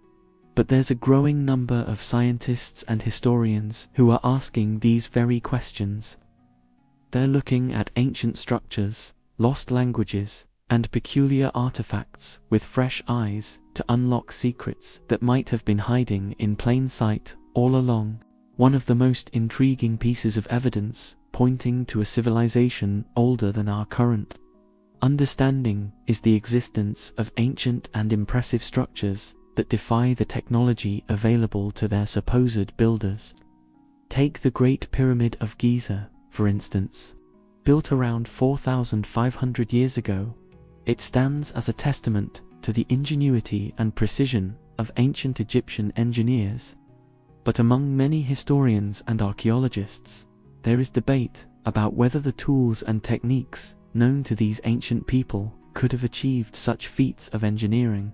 [SPEAKER 1] but there's a growing number of scientists and historians who are asking these very questions. They're looking at ancient structures, lost languages, and peculiar artifacts with fresh eyes to unlock secrets that might have been hiding in plain sight all along. One of the most intriguing pieces of evidence pointing to a civilization older than our current understanding is the existence of ancient and impressive structures that defy the technology available to their supposed builders. Take the Great Pyramid of Giza, for instance. Built around 4,500 years ago, it stands as a testament to the ingenuity and precision of ancient Egyptian engineers. But among many historians and archaeologists, there is debate about whether the tools and techniques known to these ancient people could have achieved such feats of engineering.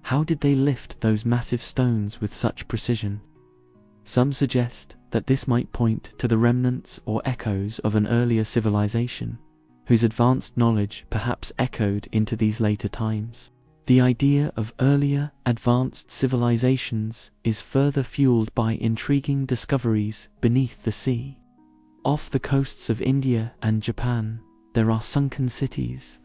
[SPEAKER 1] How did they lift those massive stones with such precision? Some suggest that this might point to the remnants or echoes of an earlier civilization, whose advanced knowledge perhaps echoed into these later times. The idea of earlier, advanced civilizations is further fueled by intriguing discoveries beneath the sea. Off the coasts of India and Japan, there are sunken cities,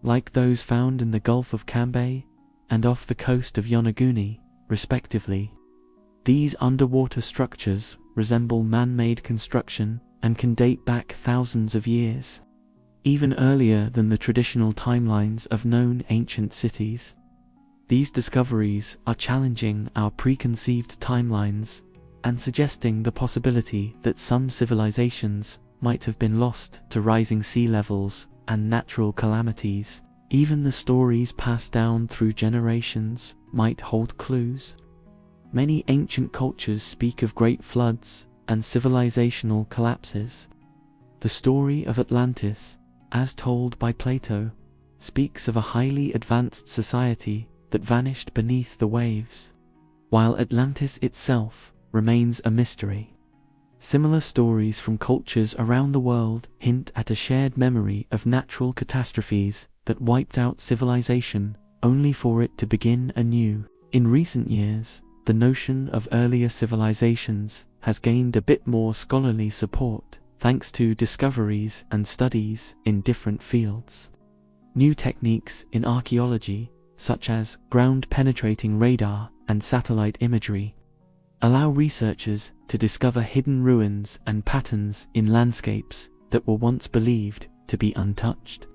[SPEAKER 1] like those found in the Gulf of Cambay and off the coast of Yonaguni, respectively. These underwater structures resemble man-made construction and can date back thousands of years, even earlier than the traditional timelines of known ancient cities. These discoveries are challenging our preconceived timelines and suggesting the possibility that some civilizations might have been lost to rising sea levels and natural calamities. Even the stories passed down through generations might hold clues. Many ancient cultures speak of great floods and civilizational collapses. The story of Atlantis, as told by Plato, speaks of a highly advanced society that vanished beneath the waves, while Atlantis itself remains a mystery. Similar stories from cultures around the world hint at a shared memory of natural catastrophes that wiped out civilization only for it to begin anew. In recent years, the notion of earlier civilizations has gained a bit more scholarly support, thanks to discoveries and studies in different fields. New techniques in archaeology, such as ground-penetrating radar and satellite imagery, allow researchers to discover hidden ruins and patterns in landscapes that were once believed to be untouched.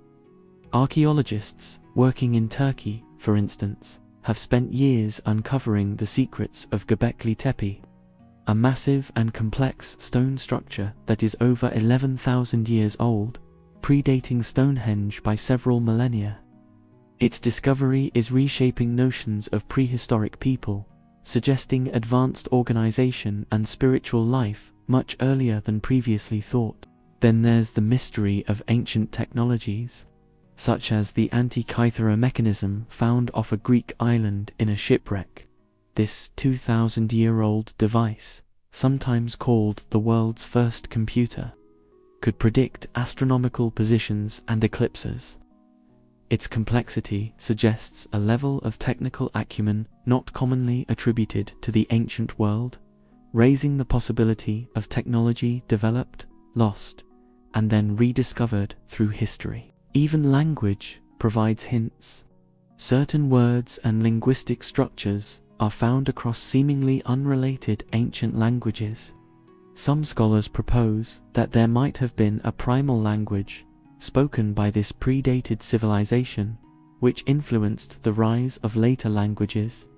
[SPEAKER 1] Archaeologists working in Turkey, for instance, have spent years uncovering the secrets of Göbekli Tepe, a massive and complex stone structure that is over 11,000 years old, predating Stonehenge by several millennia. Its discovery is reshaping notions of prehistoric people, suggesting advanced organization and spiritual life much earlier than previously thought. Then there's the mystery of ancient technologies, such as the Antikythera mechanism found off a Greek island in a shipwreck. This 2,000-year-old device, sometimes called the world's first computer, could predict astronomical positions and eclipses. Its complexity suggests a level of technical acumen not commonly attributed to the ancient world, raising the possibility of technology developed, lost, and then rediscovered through history. Even language provides hints. Certain words and linguistic structures are found across seemingly unrelated ancient languages. Some scholars propose that there might have been a primal language spoken by this predated civilization, which influenced the rise of later languages.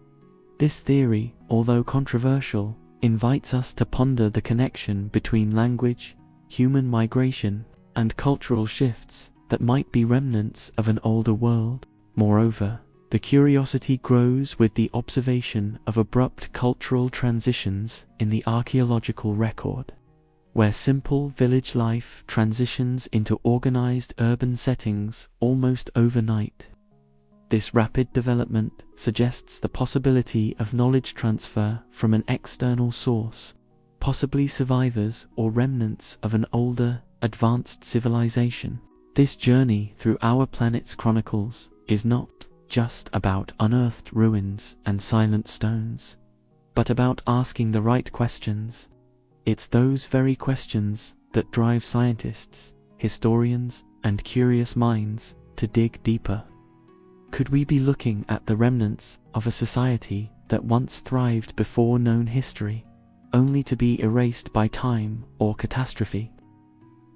[SPEAKER 1] This theory, although controversial, invites us to ponder the connection between language, human migration, and cultural shifts that might be remnants of an older world. Moreover, the curiosity grows with the observation of abrupt cultural transitions in the archaeological record, where simple village life transitions into organized urban settings almost overnight. This rapid development suggests the possibility of knowledge transfer from an external source, possibly survivors or remnants of an older, advanced civilization. This journey through our planet's chronicles is not just about unearthed ruins and silent stones, but about asking the right questions. It's those very questions that drive scientists, historians, and curious minds to dig deeper. Could we be looking at the remnants of a society that once thrived before known history, only to be erased by time or catastrophe?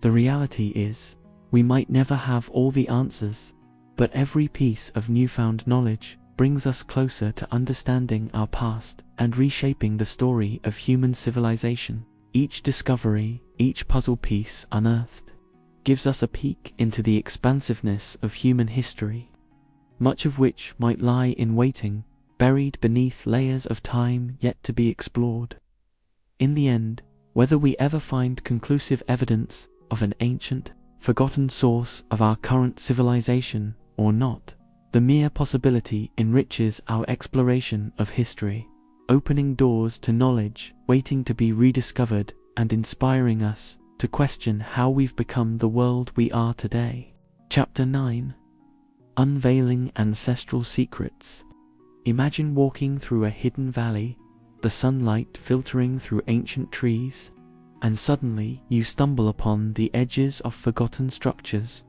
[SPEAKER 1] The reality is, we might never have all the answers, but every piece of newfound knowledge brings us closer to understanding our past and reshaping the story of human civilization. Each discovery, each puzzle piece unearthed, gives us a peek into the expansiveness of human history, much of which might lie in waiting, buried beneath layers of time yet to be explored. In the end, whether we ever find conclusive evidence of an ancient, forgotten source of our current civilization or not, the mere possibility enriches our exploration of history, opening doors to knowledge waiting to be rediscovered and inspiring us to question how we've become the world we are today. Chapter 9. Unveiling Ancestral Secrets. Imagine walking through a hidden valley, the sunlight filtering through ancient trees, and suddenly you stumble upon the edges of forgotten structures.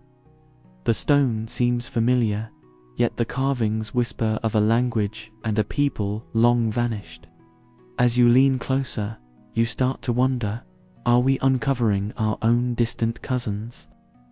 [SPEAKER 1] The stone seems familiar, yet the carvings whisper of a language and a people long vanished. As you lean closer, you start to wonder, are we uncovering our own distant cousins?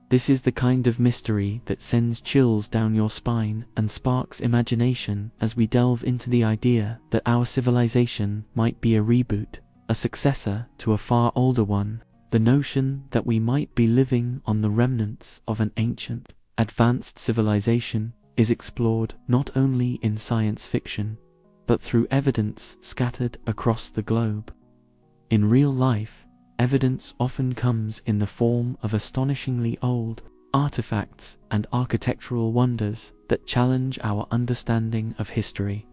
[SPEAKER 1] This is the kind of mystery that sends chills down your spine and sparks imagination as we delve into the idea that our civilization might be a reboot, a successor to a far older one. The notion that we might be living on the remnants of an ancient, advanced civilization is explored not only in science fiction, but through evidence scattered across the globe. In real life, evidence often comes in the form of astonishingly old artifacts and architectural wonders that challenge our understanding of history.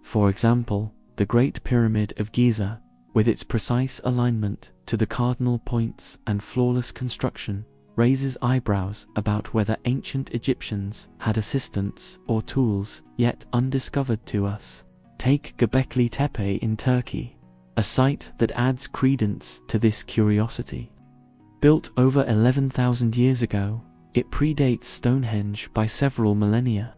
[SPEAKER 1] For example, the Great Pyramid of Giza, with its precise alignment to the cardinal points and flawless construction, raises eyebrows about whether ancient Egyptians had assistants or tools yet undiscovered to us. Take Göbekli Tepe in Turkey, a site that adds credence to this curiosity. Built over 11,000 years ago, it predates Stonehenge by several millennia.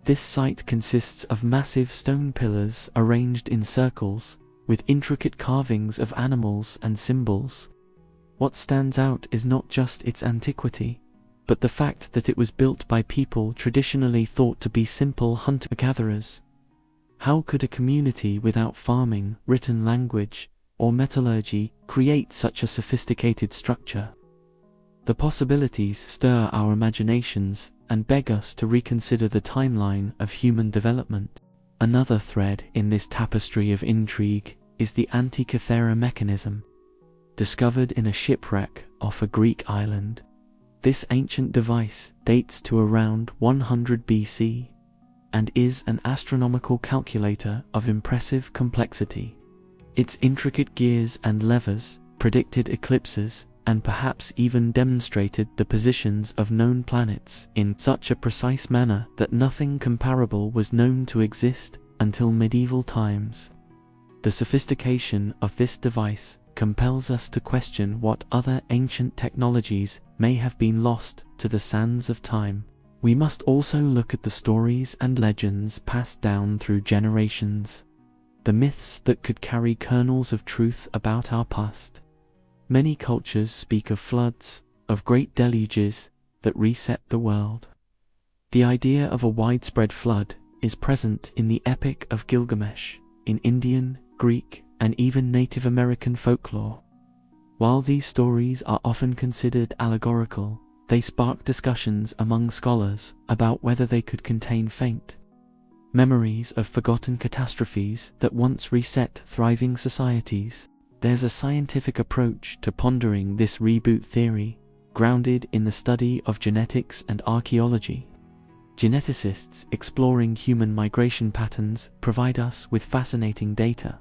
[SPEAKER 1] This site consists of massive stone pillars arranged in circles, with intricate carvings of animals and symbols. What stands out is not just its antiquity, but the fact that it was built by people traditionally thought to be simple hunter-gatherers. How could a community without farming, written language, or metallurgy create such a sophisticated structure? The possibilities stir our imaginations and beg us to reconsider the timeline of human development. Another thread in this tapestry of intrigue is the Antikythera mechanism. Discovered in a shipwreck off a Greek island, this ancient device dates to around 100 BC and is an astronomical calculator of impressive complexity. Its intricate gears and levers predicted eclipses and perhaps even demonstrated the positions of known planets in such a precise manner that nothing comparable was known to exist until medieval times. The sophistication of this device compels us to question what other ancient technologies may have been lost to the sands of time. We must also look at the stories and legends passed down through generations, the myths that could carry kernels of truth about our past. Many cultures speak of floods, of great deluges that reset the world. The idea of a widespread flood is present in the Epic of Gilgamesh, in Indian, Greek, and even Native American folklore. While these stories are often considered allegorical, they spark discussions among scholars about whether they could contain faint memories of forgotten catastrophes that once reset thriving societies. There's a scientific approach to pondering this reboot theory, grounded in the study of genetics and archaeology. Geneticists exploring human migration patterns provide us with fascinating data.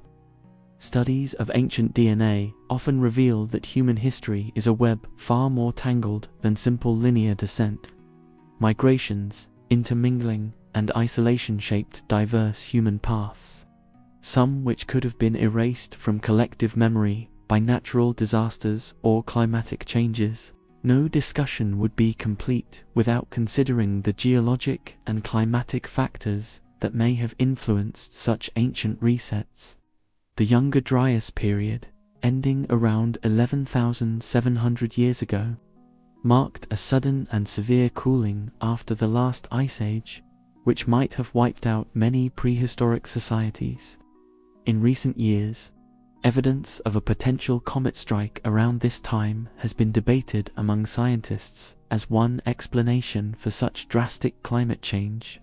[SPEAKER 1] Studies of ancient DNA often reveal that human history is a web far more tangled than simple linear descent. Migrations, intermingling, and isolation shaped diverse human paths, some which could have been erased from collective memory by natural disasters or climatic changes. No discussion would be complete without considering the geologic and climatic factors that may have influenced such ancient resets. The Younger Dryas period, ending around 11,700 years ago, marked a sudden and severe cooling after the last ice age, which might have wiped out many prehistoric societies. In recent years, evidence of a potential comet strike around this time has been debated among scientists as one explanation for such drastic climate change.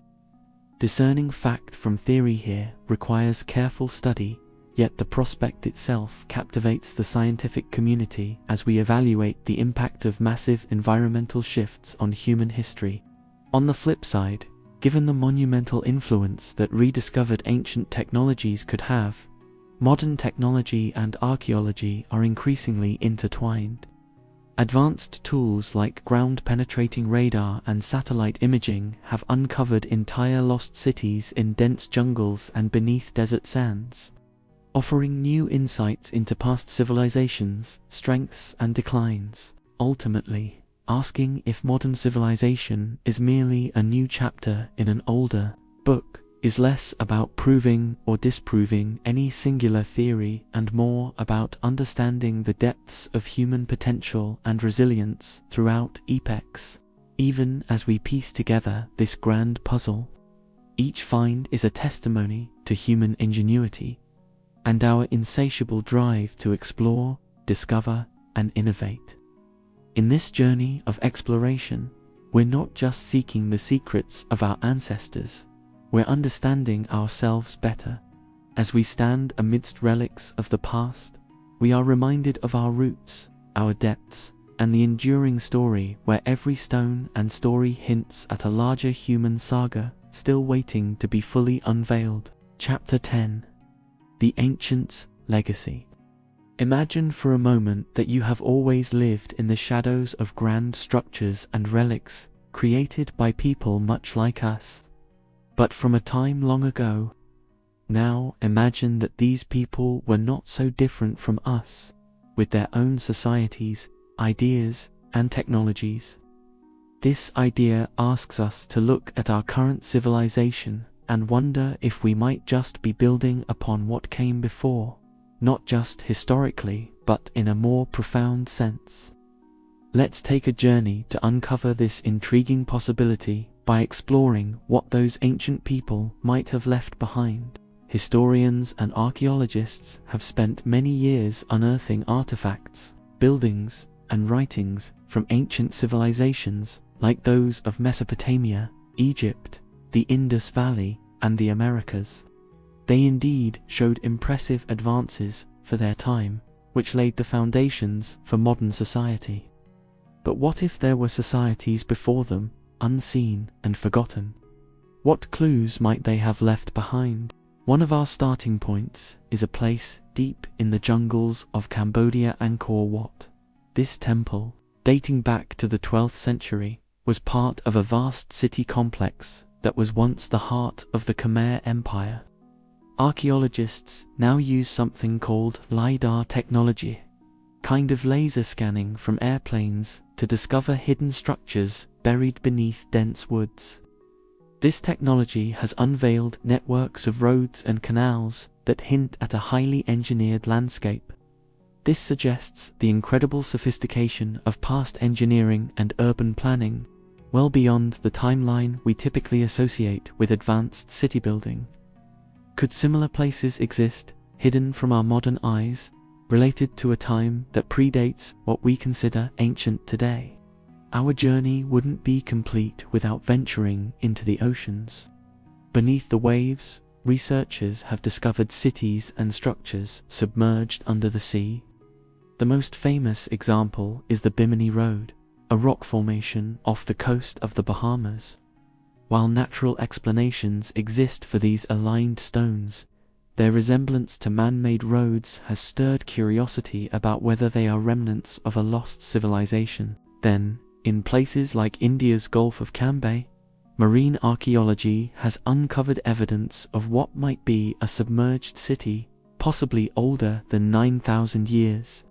[SPEAKER 1] Discerning fact from theory here requires careful study, yet the prospect itself captivates the scientific community as we evaluate the impact of massive environmental shifts on human history. On the flip side, given the monumental influence that rediscovered ancient technologies could have, modern technology and archaeology are increasingly intertwined. Advanced tools like ground-penetrating radar and satellite imaging have uncovered entire lost cities in dense jungles and beneath desert sands, offering new insights into past civilizations, strengths and declines, ultimately asking if modern civilization is merely a new chapter in an older book is less about proving or disproving any singular theory and more about understanding the depths of human potential and resilience throughout epochs. Even as we piece together this grand puzzle, each find is a testimony to human ingenuity and our insatiable drive to explore, discover, and innovate. In this journey of exploration, we're not just seeking the secrets of our ancestors, we're understanding ourselves better. As we stand amidst relics of the past, we are reminded of our roots, our depths, and the enduring story where every stone and story hints at a larger human saga still waiting to be fully unveiled. Chapter 10. The Ancients' Legacy. Imagine for a moment that you have always lived in the shadows of grand structures and relics created by people much like us, but from a time long ago. Now imagine that these people were not so different from us, with their own societies, ideas, and technologies. This idea asks us to look at our current civilization and wonder if we might just be building upon what came before, not just historically, but in a more profound sense. Let's take a journey to uncover this intriguing possibility by exploring what those ancient people might have left behind. Historians and archaeologists have spent many years unearthing artifacts, buildings, and writings from ancient civilizations like those of Mesopotamia, Egypt, the Indus Valley, and the Americas. They indeed showed impressive advances for their time, which laid the foundations for modern society. But what if there were societies before them, unseen and forgotten? What clues might they have left behind? One of our starting points is a place deep in the jungles of Cambodia, Angkor Wat. This temple, dating back to the 12th century, was part of a vast city complex that was once the heart of the Khmer Empire. Archaeologists now use something called LiDAR technology, kind of laser scanning from airplanes, to discover hidden structures buried beneath dense woods. This technology has unveiled networks of roads and canals that hint at a highly engineered landscape. This suggests the incredible sophistication of past engineering and urban planning, well beyond the timeline we typically associate with advanced city building. Could similar places exist, hidden from our modern eyes, related to a time that predates what we consider ancient today? Our journey wouldn't be complete without venturing into the oceans. Beneath the waves, researchers have discovered cities and structures submerged under the sea. The most famous example is the Bimini Road, a rock formation off the coast of the Bahamas. While natural explanations exist for these aligned stones, their resemblance to man-made roads has stirred curiosity about whether they are remnants of a lost civilization. Then, in places like India's Gulf of Cambay, marine archaeology has uncovered evidence of what might be a submerged city, possibly older than 9,000 years.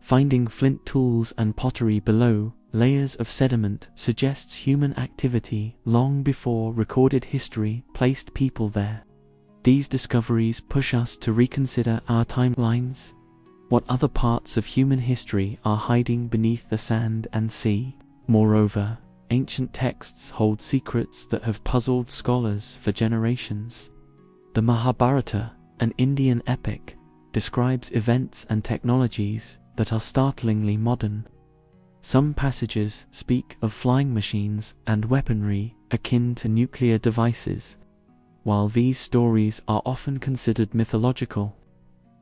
[SPEAKER 1] Finding flint tools and pottery below layers of sediment suggests human activity long before recorded history placed people there. These discoveries push us to reconsider our timelines. What other parts of human history are hiding beneath the sand and sea? Moreover, ancient texts hold secrets that have puzzled scholars for generations. The Mahabharata, an Indian epic, describes events and technologies that are startlingly modern. Some passages speak of flying machines and weaponry akin to nuclear devices. While these stories are often considered mythological,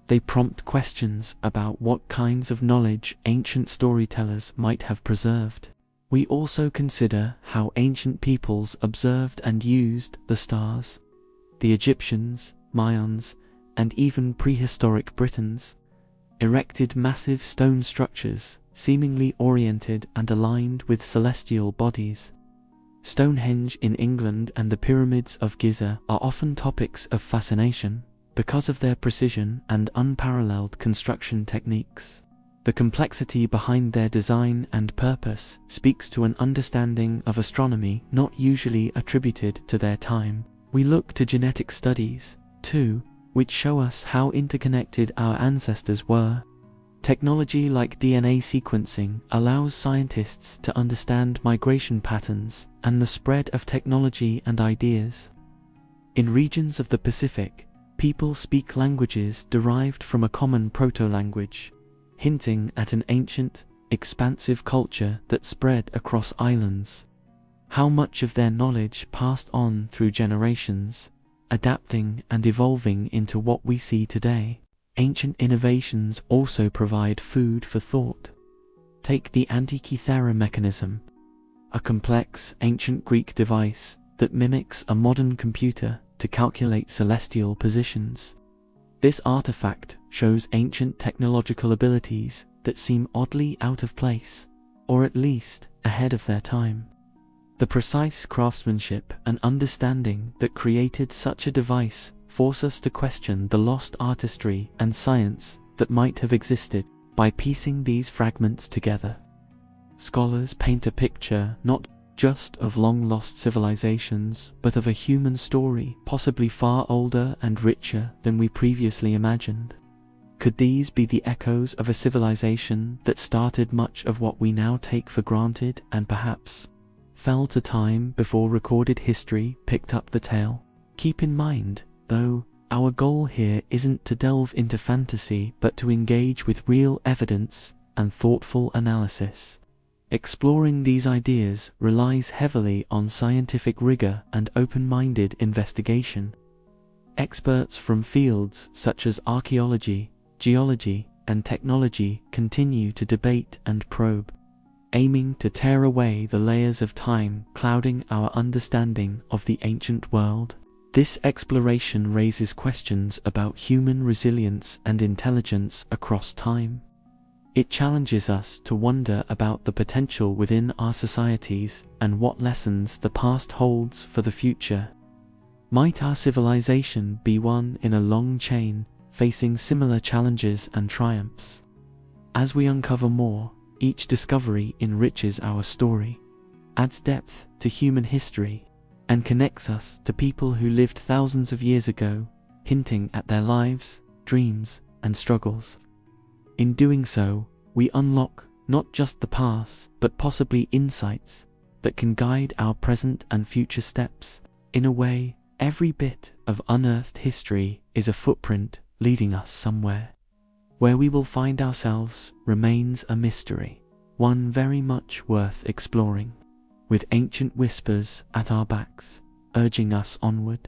[SPEAKER 1] they prompt questions about what kinds of knowledge ancient storytellers might have preserved. We also consider how ancient peoples observed and used the stars. The Egyptians, Mayans, and even prehistoric Britons erected massive stone structures seemingly oriented and aligned with celestial bodies. Stonehenge in England and the pyramids of Giza are often topics of fascination because of their precision and unparalleled construction techniques. The complexity behind their design and purpose speaks to an understanding of astronomy not usually attributed to their time. We look to genetic studies, too, which show us how interconnected our ancestors were. Technology like DNA sequencing allows scientists to understand migration patterns and the spread of technology and ideas. In regions of the Pacific, people speak languages derived from a common proto-language, hinting at an ancient, expansive culture that spread across islands. How much of their knowledge passed on through generations, adapting and evolving into what we see today? Ancient innovations also provide food for thought. Take the Antikythera mechanism, a complex ancient Greek device that mimics a modern computer to calculate celestial positions. This artifact shows ancient technological abilities that seem oddly out of place, or at least ahead of their time. The precise craftsmanship and understanding that created such a device force us to question the lost artistry and science that might have existed. By piecing these fragments together, scholars paint a picture not just of long-lost civilizations, but of a human story possibly far older and richer than we previously imagined. Could these be the echoes of a civilization that started much of what we now take for granted and perhaps fell to time before recorded history picked up the tale? Keep in mind, though, our goal here isn't to delve into fantasy but to engage with real evidence and thoughtful analysis. Exploring these ideas relies heavily on scientific rigor and open-minded investigation. Experts from fields such as archaeology, geology, and technology continue to debate and probe, aiming to tear away the layers of time clouding our understanding of the ancient world. This exploration raises questions about human resilience and intelligence across time. It challenges us to wonder about the potential within our societies and what lessons the past holds for the future. Might our civilization be one in a long chain, facing similar challenges and triumphs? As we uncover more, each discovery enriches our story, adds depth to human history, and connects us to people who lived thousands of years ago, hinting at their lives, dreams, and struggles. In doing so, we unlock not just the past, but possibly insights that can guide our present and future steps. In a way, every bit of unearthed history is a footprint leading us somewhere. Where we will find ourselves remains a mystery, one very much worth exploring, with ancient whispers at our backs, urging us onward.